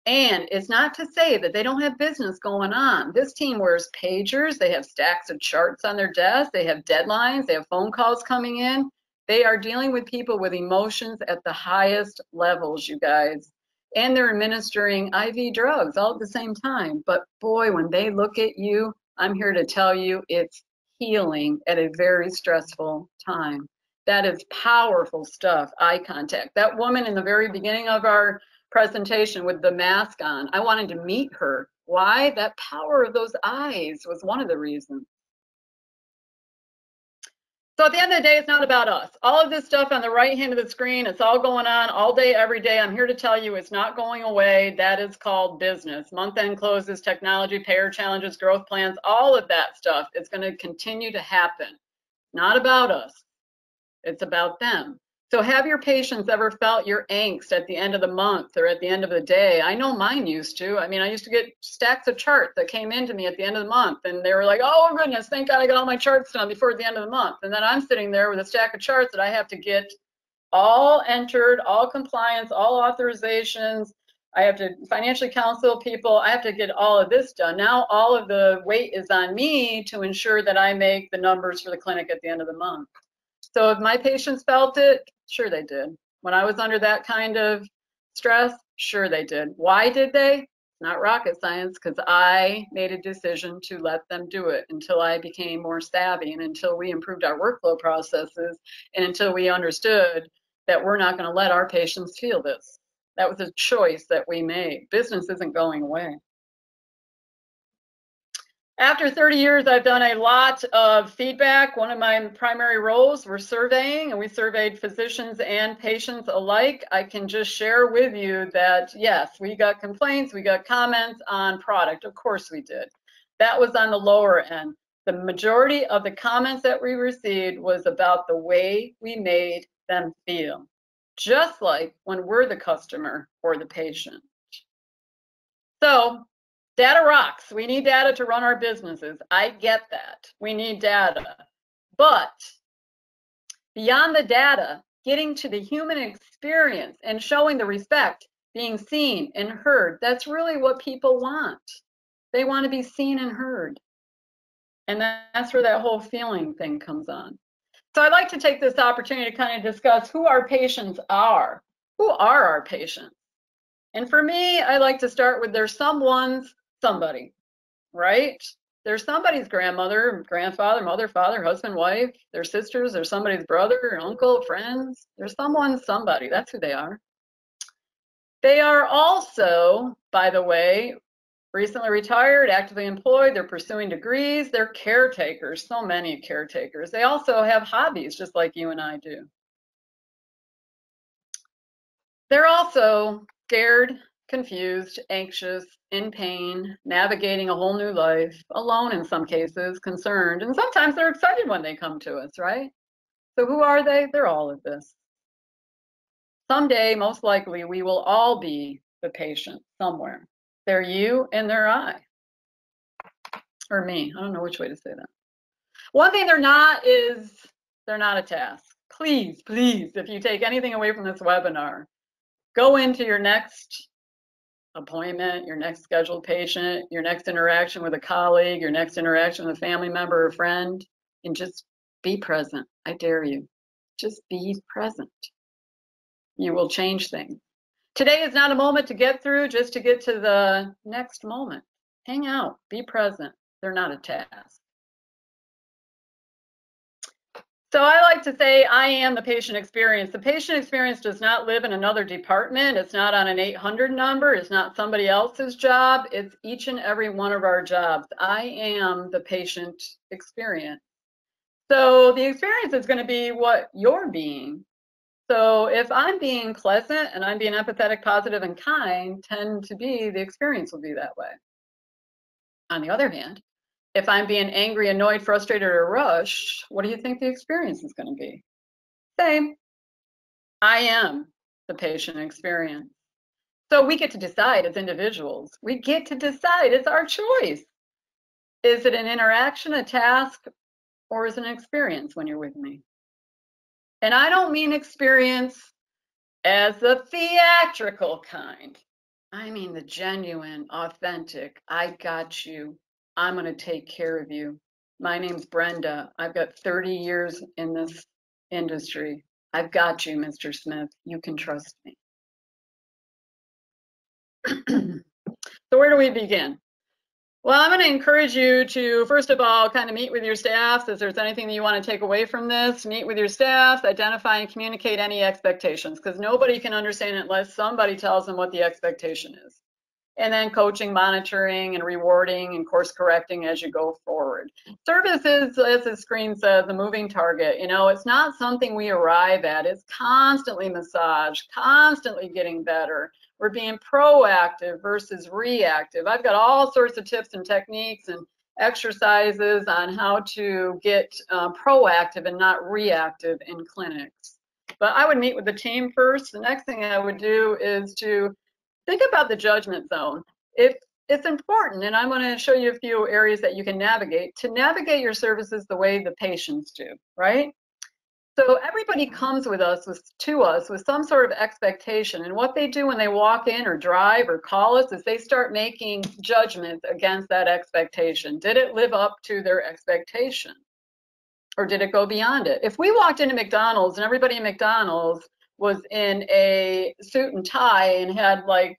And it's not to say that they don't have business going on. This team wears pagers. They have stacks of charts on their desk. They have deadlines. They have phone calls coming in. They are dealing with people with emotions at the highest levels, you guys. And they're administering IV drugs all at the same time. But boy, when they look at you, I'm here to tell you it's healing at a very stressful time. That is powerful stuff, eye contact. That woman in the very beginning of our presentation with the mask on, I wanted to meet her. Why? That power of those eyes was one of the reasons. So at the end of the day, it's not about us. All of this stuff on the right hand of the screen, it's all going on all day, every day. I'm here to tell you it's not going away. That is called business. Month-end closes, technology, payer challenges, growth plans, all of that stuff is going to continue to happen. Not about us. It's about them. So have your patients ever felt your angst at the end of the month or at the end of the day? I know mine used to. I mean, I used to get stacks of charts that came into me at the end of the month, and they were like, oh goodness, thank God I got all my charts done before the end of the month. And then I'm sitting there with a stack of charts that I have to get all entered, all compliance, all authorizations. I have to financially counsel people. I have to get all of this done. Now all of the weight is on me to ensure that I make the numbers for the clinic at the end of the month. So if my patients felt it, sure they did. When I was under that kind of stress, sure they did. Why did they? Not rocket science, because I made a decision to let them do it until I became more savvy and until we improved our workflow processes and until we understood that we're not going to let our patients feel this. That was a choice that we made. Business isn't going away. After 30 years, I've done a lot of feedback. One of my primary roles were surveying, and we surveyed physicians and patients alike. I can just share with you that, yes, we got complaints, we got comments on product. Of course we did. That was on the lower end. The majority of the comments that we received was about the way we made them feel, just like when we're the customer or the patient. So, data rocks. We need data to run our businesses. I get that. We need data. But beyond the data, getting to the human experience and showing the respect, being seen and heard, that's really what people want. They want to be seen and heard. And that's where that whole feeling thing comes on. So I'd like to take this opportunity to kind of discuss who our patients are. Who are our patients? And for me, I like to start with there's someone's somebody, right? There's somebody's grandmother, grandfather, mother, father, husband, wife, their sisters, there's somebody's brother, uncle, friends. There's someone's somebody. That's who they are. They are also, by the way, recently retired, actively employed, they're pursuing degrees, they're caretakers, so many caretakers. They also have hobbies just like you and I do. They're also scared, confused, anxious, in pain, navigating a whole new life, alone in some cases, concerned, and sometimes they're excited when they come to us, right? So who are they? They're all of this. Someday, most likely, we will all be the patient somewhere. They're you and they're I. Or me. I don't know which way to say that. One thing they're not is they're not a task. Please, please, if you take anything away from this webinar, go into your next appointment, your next scheduled patient, your next interaction with a colleague, your next interaction with a family member or friend, and just be present. I dare you. Just be present. You will change things. Today is not a moment to get through, just to get to the next moment. Hang out, be present. They're not a task. So I like to say I am the patient experience. The patient experience does not live in another department. It's not on an 800 number. It's not somebody else's job. It's each and every one of our jobs. I am the patient experience. So the experience is going to be what you're being. So if I'm being pleasant and I'm being empathetic, positive, and kind, tend to be, the experience will be that way. On the other hand, if I'm being angry, annoyed, frustrated, or rushed, what do you think the experience is going to be? Same. I am the patient experience. So we get to decide as individuals. We get to decide. It's our choice. Is it an interaction, a task, or is it an experience when you're with me? And I don't mean experience as the theatrical kind. I mean the genuine, authentic, I got you. I'm going to take care of you. My name's Brenda. I've got 30 years in this industry. I've got you, Mr. Smith. You can trust me. So where do we begin? Well, I'm going to encourage you to, first of all, kind of meet with your staff. If there's anything that you want to take away from this, meet with your staff, identify and communicate any expectations, because nobody can understand it unless somebody tells them what the expectation is. And then coaching, monitoring, and rewarding and course correcting as you go forward. Service is, as the screen says, a moving target. You know, it's not something we arrive at. It's constantly massaged, constantly getting better. We're being proactive versus reactive. I've got all sorts of tips and techniques and exercises on how to get proactive and not reactive in clinics. But I would meet with the team first. The next thing I would do is to think about the judgment zone. If it's important, and I'm going to show you a few areas that you can navigate to navigate your services the way the patients do, right? So everybody comes to us with some sort of expectation, and what they do when they walk in or drive or call us is they start making judgments against that expectation. Did it live up to their expectation? Or did it go beyond it? If we walked into McDonald's and everybody in McDonald's was in a suit and tie and had like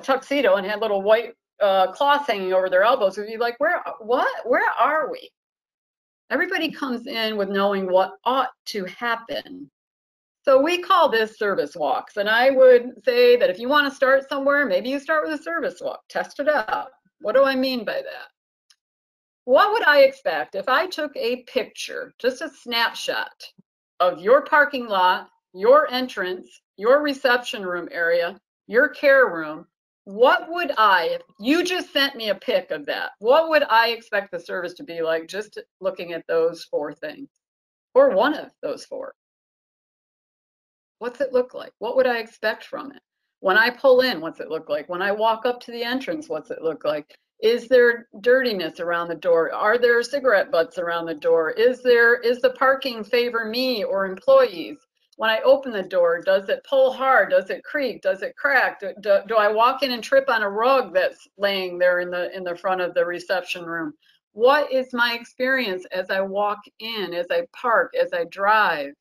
tuxedo and had little white cloths hanging over their elbows, we'd be like, where are we? Everybody comes in with knowing what ought to happen. So we call this service walks. And I would say that if you want to start somewhere, maybe you start with a service walk, test it out. What do I mean by that? What would I expect if I took a picture, just a snapshot of your parking lot, your entrance, your reception room area, your care room? What would if you just sent me a pic of that, what would I expect the service to be like just looking at those 4 things? Or one of those 4? What's it look like? What would I expect from it? When I pull in, what's it look like? When I walk up to the entrance, what's it look like? Is there dirtiness around the door? Are there cigarette butts around the door? Is the parking favor me or employees? When I open the door, does it pull hard? Does it creak? Does it crack? Do I walk in and trip on a rug that's laying there in the front of the reception room? What is my experience as I walk in, as I park, as I drive?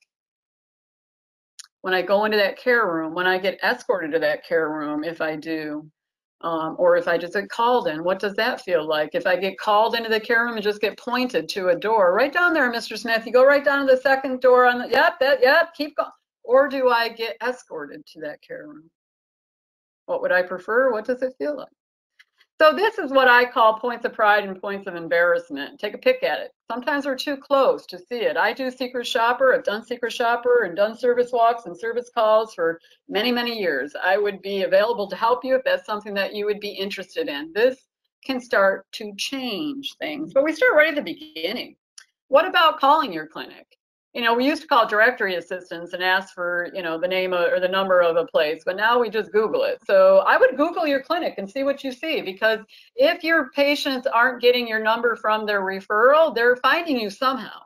When I go into that care room, when I get escorted to that care room, if I do, or if I just get called in, what does that feel like? If I get called into the care room and just get pointed to a door, right down there, Mr. Smith, you go right down to the second door on the, yep, keep going. Or do I get escorted to that care room? What would I prefer? What does it feel like? So this is what I call points of pride and points of embarrassment. Take a pick at it. Sometimes we're too close to see it. I do Secret Shopper. I've done Secret Shopper and done service walks and service calls for many, many years. I would be available to help you if that's something that you would be interested in. This can start to change things, but we start right at the beginning. What about calling your clinic? You know, we used to call directory assistants and ask for, you know, the name or the number of a place, but now we just Google it. So I would Google your clinic and see what you see, because if your patients aren't getting your number from their referral, they're finding you somehow.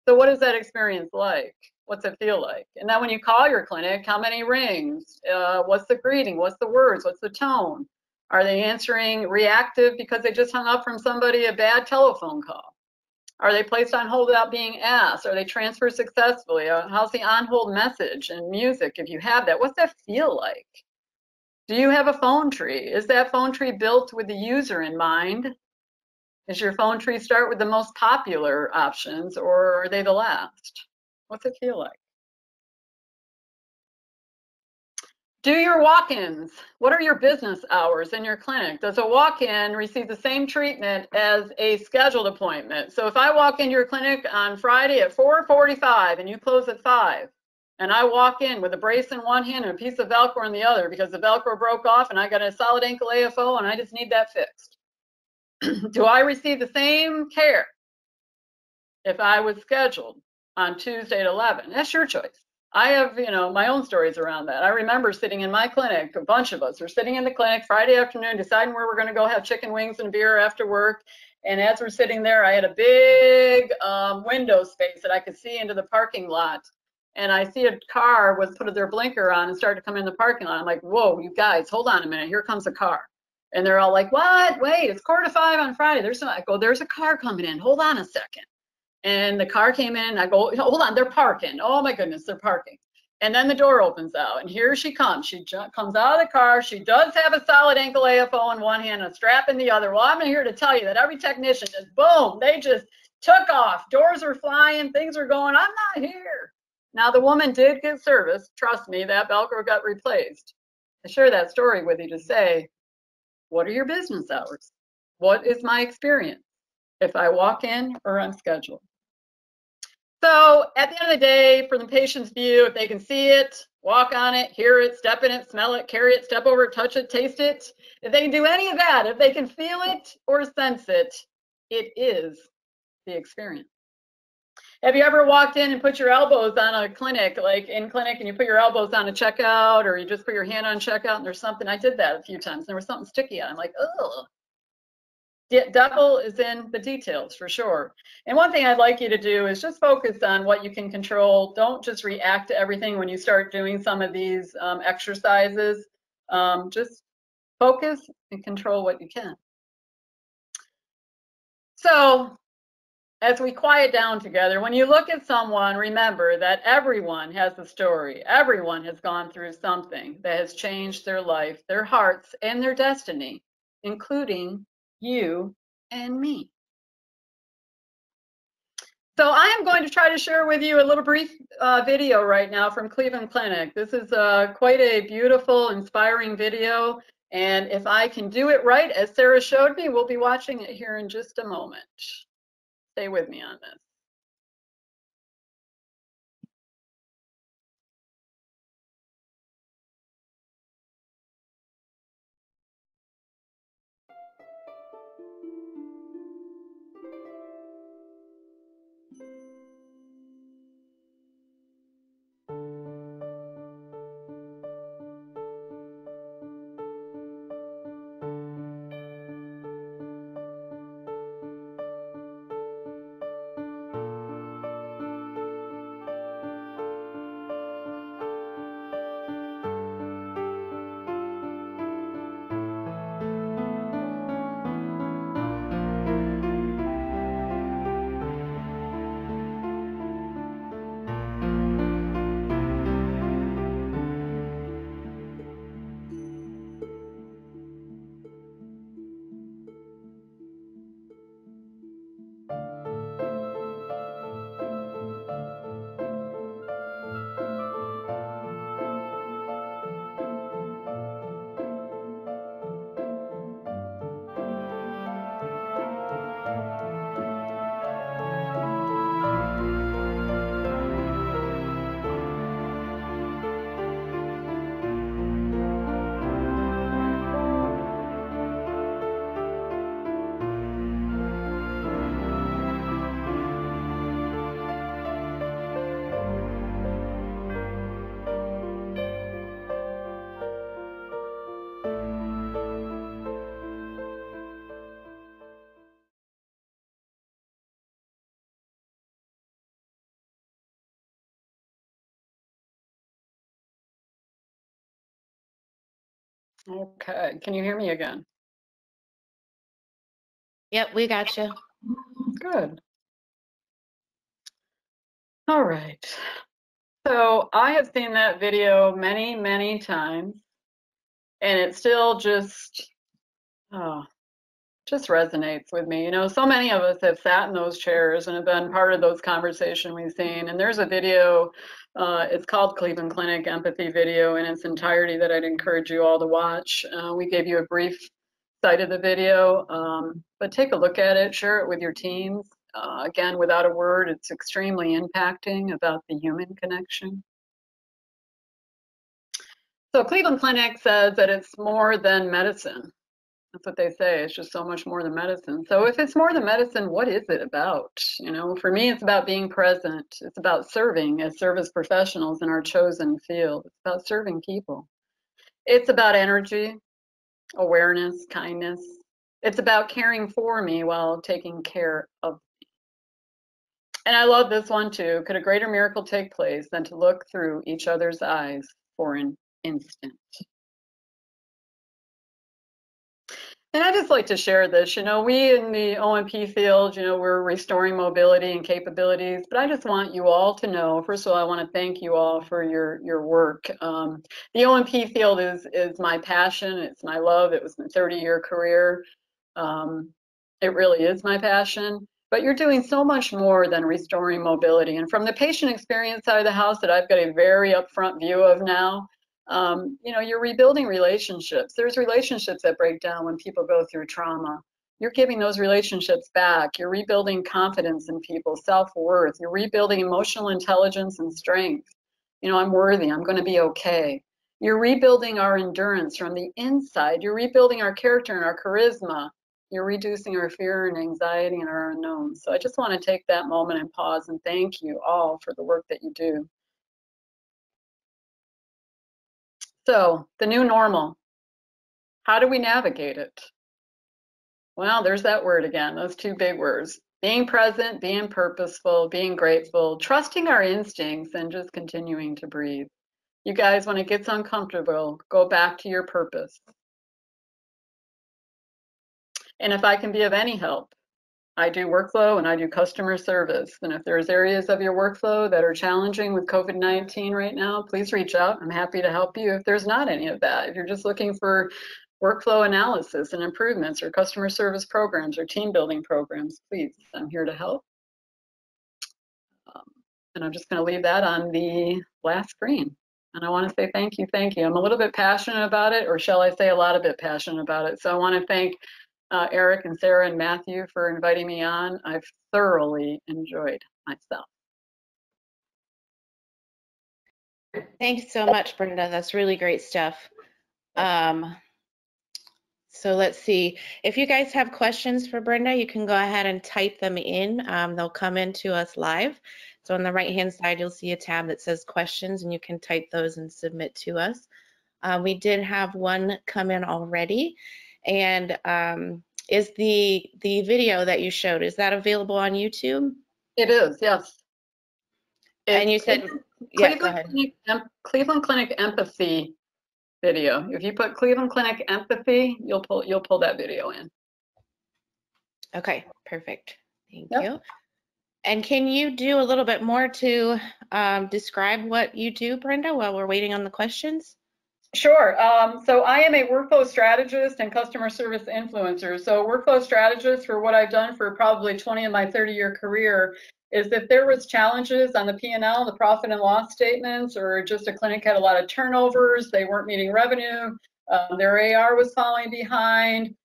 So what is that experience like? What's it feel like? And then when you call your clinic, how many rings? What's the greeting? What's the words? What's the tone? Are they answering reactive because they just hung up from somebody a bad telephone call? Are they placed on hold without being asked? Are they transferred successfully? How's the on-hold message and music, if you have that? What's that feel like? Do you have a phone tree? Is that phone tree built with the user in mind? Does your phone tree start with the most popular options, or are they the last? What's it feel like? Do your walk-ins. What are your business hours in your clinic? Does a walk-in receive the same treatment as a scheduled appointment? So if I walk into your clinic on Friday at 4:45 and you close at 5, and I walk in with a brace in one hand and a piece of Velcro in the other because the Velcro broke off and I got a solid ankle AFO and I just need that fixed, do I receive the same care if I was scheduled on Tuesday at 11? That's your choice. I have, you know, my own stories around that. I remember sitting in my clinic, a bunch of us were sitting in the clinic Friday afternoon, deciding where we're going to go have chicken wings and beer after work. And as we're sitting there, I had a big window space that I could see into the parking lot. And I see a car was put their blinker on and started to come in the parking lot. I'm like, whoa, you guys, hold on a minute. Here comes a car. And they're all like, what? Wait, it's 4:45 on Friday. I go, there's a car coming in. Hold on a second. And the car came in, I go, hold on, they're parking. Oh my goodness, they're parking. And then the door opens out and here she comes. She comes out of the car. She does have a solid ankle AFO in one hand, a strap in the other. Well, I'm here to tell you that every technician just, boom, they just took off. Doors are flying, things are going, I'm not here. Now the woman did get service. Trust me, that Velcro got replaced. I share that story with you to say, what are your business hours? What is my experience if I walk in or I'm scheduled? So at the end of the day, from the patient's view, if they can see it, walk on it, hear it, step in it, smell it, carry it, step over it, touch it, taste it, if they can do any of that, if they can feel it or sense it, it is the experience. Have you ever walked in and put your elbows on a clinic, like in clinic, and you put your elbows on a checkout, or you just put your hand on checkout and there's something? I did that a few times. There was something sticky on it. I'm like, oh. The devil is in the details for sure. And one thing I'd like you to do is just focus on what you can control. Don't just react to everything when you start doing some of these exercises. Just focus and control what you can. So as we quiet down together, when you look at someone, remember that everyone has a story. Everyone has gone through something that has changed their life, their hearts, and their destiny, including you and me. So I am going to try to share with you a little brief video right now from Cleveland Clinic. This is quite a beautiful, inspiring video. And if I can do it right, as Sarah showed me, we'll be watching it here in just a moment. Stay with me on this. Okay, can you hear me again? Yep, we got you. Good. All right. So I have seen that video many, many times, and it still just resonates with me. You know, so many of us have sat in those chairs and have been part of those conversations we've seen. And there's a video, it's called Cleveland Clinic Empathy Video in its entirety that I'd encourage you all to watch. We gave you a brief sight of the video, but take a look at it, share it with your teams. Again, without a word, it's extremely impacting about the human connection. So Cleveland Clinic says that it's more than medicine. That's what they say. It's just so much more than medicine. So if it's more than medicine, what is it about? You know, for me, it's about being present. It's about serving as service professionals in our chosen field. It's about serving people. It's about energy, awareness, kindness. It's about caring for me while taking care of me. And I love this one too. Could a greater miracle take place than to look through each other's eyes for an instant? And I just like to share this. You know, we in the O&P field, you know, we're restoring mobility and capabilities, but I just want you all to know, first of all, I want to thank you all for your work. The O&P field is my passion. It's my love. It was my 30-year career. It really is my passion. But you're doing so much more than restoring mobility. And from the patient experience side of the house that I've got a very upfront view of now, you know, you're rebuilding relationships. There's relationships that break down when people go through trauma. You're giving those relationships back. You're rebuilding confidence in people, self-worth. You're rebuilding emotional intelligence and strength. You know, I'm worthy. I'm going to be okay. You're rebuilding our endurance from the inside. You're rebuilding our character and our charisma. You're reducing our fear and anxiety and our unknowns. So I just want to take that moment and pause and thank you all for the work that you do. So the new normal, how do we navigate it? Well, there's that word again, those two big words. Being present, being purposeful, being grateful, trusting our instincts, and just continuing to breathe. You guys, when it gets uncomfortable, go back to your purpose. And if I can be of any help, I do workflow and I do customer service. And if there's areas of your workflow that are challenging with COVID-19 right now, please reach out. I'm happy to help you if there's not any of that. If you're just looking for workflow analysis and improvements or customer service programs or team building programs, please, I'm here to help. And I'm just going to leave that on the last screen. And I want to say thank you, thank you. I'm a little bit passionate about it, or shall I say a lot of bit passionate about it. So I want to thank Eric and Sarah and Matthew for inviting me on. I've thoroughly enjoyed myself. Thanks so much, Brenda. That's really great stuff. So let's see. If you guys have questions for Brenda, you can go ahead and type them in. They'll come into us live. So on the right-hand side, you'll see a tab that says questions, and you can type those and submit to us. We did have one come in already. And is the video that you showed, is that available on YouTube? It is, yes. And you said, yeah, go ahead. Cleveland Clinic Empathy video. If you put Cleveland Clinic Empathy, you'll pull that video in. Okay, perfect. Thank you. And can you do a little bit more to describe what you do, Brenda, while we're waiting on the questions? Sure. So I am a workflow strategist and customer service influencer. So workflow strategist, for what I've done for probably 20 of my 30-year career, is if there was challenges on the P&L, the profit and loss statements, or just a clinic had a lot of turnovers, they weren't meeting revenue, their AR was falling behind,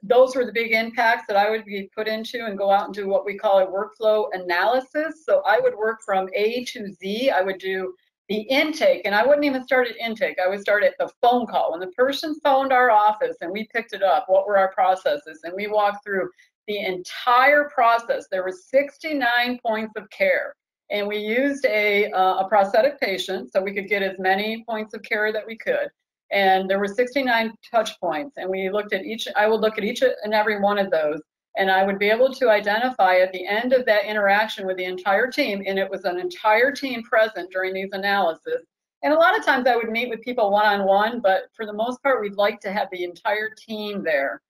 those were the big impacts that I would be put into and go out and do what we call a workflow analysis. So I would work from A to Z. I would do the intake, and I wouldn't even start at intake. I would start at the phone call. When the person phoned our office and we picked it up, what were our processes? And we walked through the entire process. There were 69 points of care. And we used a prosthetic patient so we could get as many points of care that we could. And there were 69 touch points. And we looked at each, I would look at each and every one of those. And I would be able to identify at the end of that interaction with the entire team, and it was an entire team present during these analysis, And a lot of times I would meet with people one-on-one, but for the most part, we'd like to have the entire team there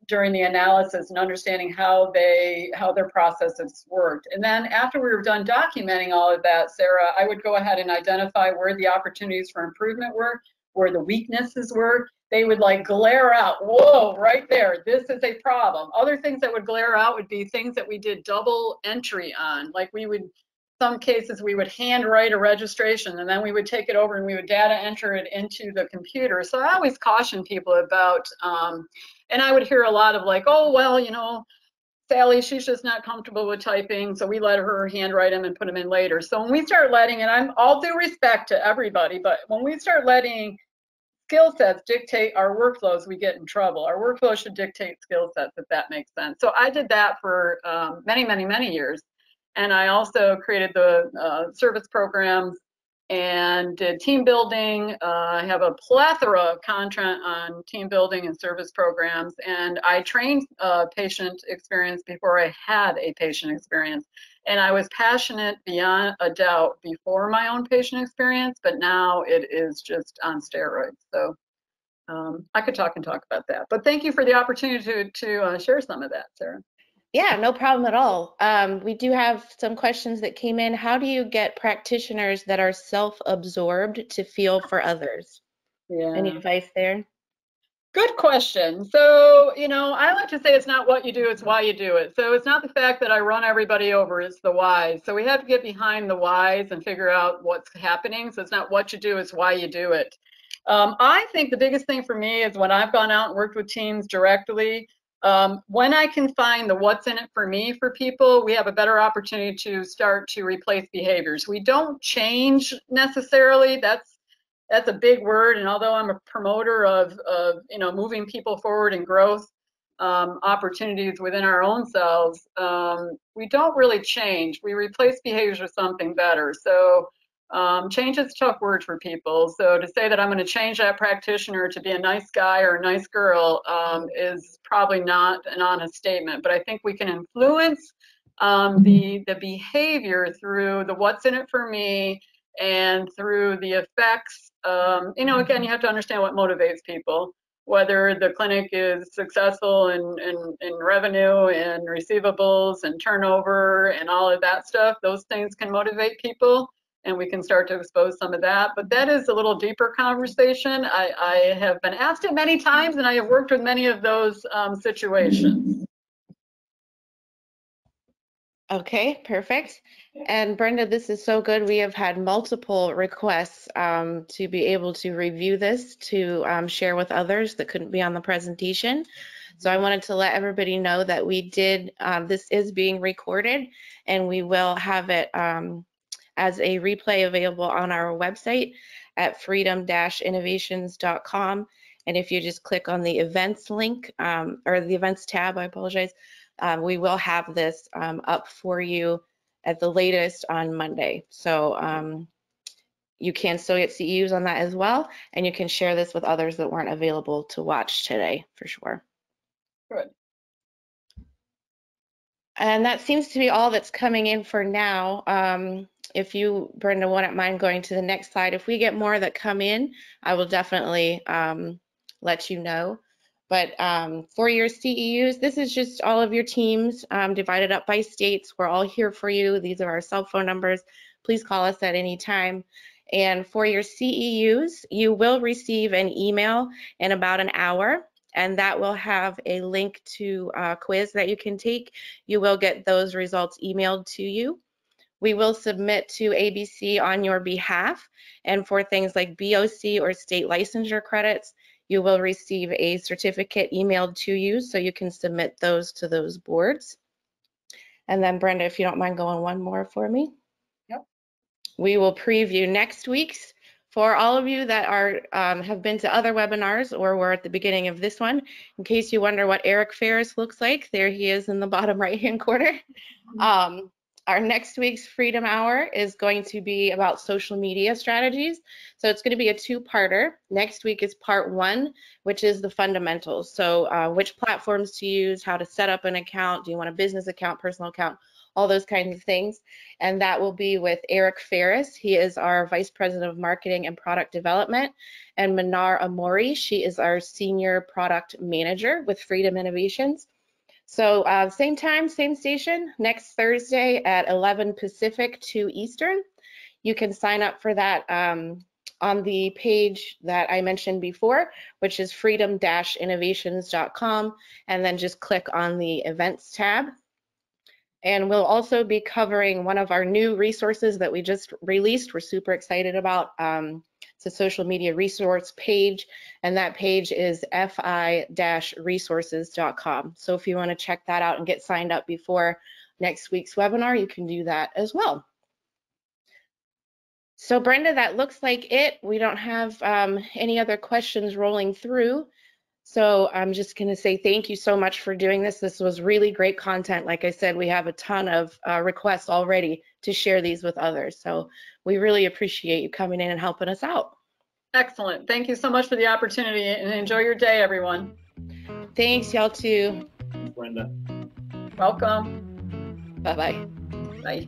during the analysis and understanding how their processes worked. And then after we were done documenting all of that, Sarah, I would go ahead and identify where the opportunities for improvement were, where the weaknesses were. They would like glare out, whoa, right there, this is a problem. Other things that would glare out would be things that we did double entry on. Like some cases we would handwrite a registration and then we would take it over and we would data enter it into the computer. So I always caution people about, and I would hear a lot of like, oh, well, you know, Sally, she's just not comfortable with typing, so we let her handwrite them and put them in later. So when we start letting, and I'm all due respect to everybody, but when we start letting skill sets dictate our workflows, we get in trouble. Our workflow should dictate skill sets, if that makes sense. So I did that for many, many, many years. And I also created the service programs and did team building. I have a plethora of content on team building and service programs. And I trained patient experience before I had a patient experience. And I was passionate beyond a doubt before my own patient experience, but now it is just on steroids. So I could talk about that. But thank you for the opportunity to share some of that, Sarah. Yeah, no problem at all. We do have some questions that came in. How do you get practitioners that are self-absorbed to feel for others? Yeah. Any advice there? Good question. So, you know, I like to say it's not what you do, it's why you do it. So it's not the fact that I run everybody over, it's the whys. So we have to get behind the whys and figure out what's happening. So it's not what you do, it's why you do it. I think the biggest thing for me is when I've gone out and worked with teams directly, when I can find the what's in it for me for people, we have a better opportunity to start to replace behaviors. We don't change necessarily. That's a big word. And although I'm a promoter of you know, moving people forward and growth opportunities within our own selves, we don't really change. We replace behaviors with something better. So change is a tough word for people. So to say that I'm going to change that practitioner to be a nice guy or a nice girl is probably not an honest statement. But I think we can influence the behavior through the what's in it for me and through the effects. You know, again, you have to understand what motivates people. Whether the clinic is successful in revenue and receivables and turnover and all of that stuff, those things can motivate people. And we can start to expose some of that. But that is a little deeper conversation. I have been asked it many times, and I have worked with many of those situations. Okay, perfect. And Brenda, this is so good. We have had multiple requests to be able to review this, to share with others that couldn't be on the presentation. So I wanted to let everybody know that we did, this is being recorded, and we will have it as a replay available on our website at freedom-innovations.com. And if you just click on the events link, or the events tab, I apologize, we will have this up for you at the latest on Monday. So you can still get CEUs on that as well, and you can share this with others that weren't available to watch today, for sure. Good. And that seems to be all that's coming in for now. If you, Brenda, wouldn't mind going to the next slide, if we get more that come in, I will definitely let you know. But for your CEUs, this is just all of your teams divided up by states. We're all here for you. These are our cell phone numbers. Please call us at any time. And for your CEUs, you will receive an email in about an hour, and that will have a link to a quiz that you can take. You will get those results emailed to you. We will submit to ABC on your behalf, and for things like BOC or state licensure credits, you will receive a certificate emailed to you so you can submit those to those boards. And then Brenda, if you don't mind going one more for me. Yep. We will preview next week's. For all of you that are have been to other webinars or were at the beginning of this one, in case you wonder what Eric Ferris looks like, there he is in the bottom right-hand corner. Our next week's Freedom Hour is going to be about social media strategies. So it's going to be a two-parter. Next week is part 1, which is the fundamentals. So which platforms to use, how to set up an account, do you want a business account, personal account, all those kinds of things. And that will be with Eric Ferris. He is our Vice President of Marketing and Product Development, and Manar Amori. She is our Senior Product Manager with Freedom Innovations. So same time, same station, next Thursday at 11 Pacific, 2 Eastern. You can sign up for that on the page that I mentioned before, which is freedom-innovations.com, and then just click on the events tab. And we'll also be covering one of our new resources that we just released. We're super excited about. It's a social media resource page, and that page is fi-resources.com. So if you want to check that out and get signed up before next week's webinar, you can do that as well. So Brenda, that looks like it. We don't have any other questions rolling through. So I'm just going to say thank you so much for doing this. This was really great content. Like I said, we have a ton of requests already to share these with others. So we really appreciate you coming in and helping us out. Excellent. Thank you so much for the opportunity, and enjoy your day, everyone. Thanks, y'all too. Thanks, Brenda. Welcome. Bye-bye. Bye.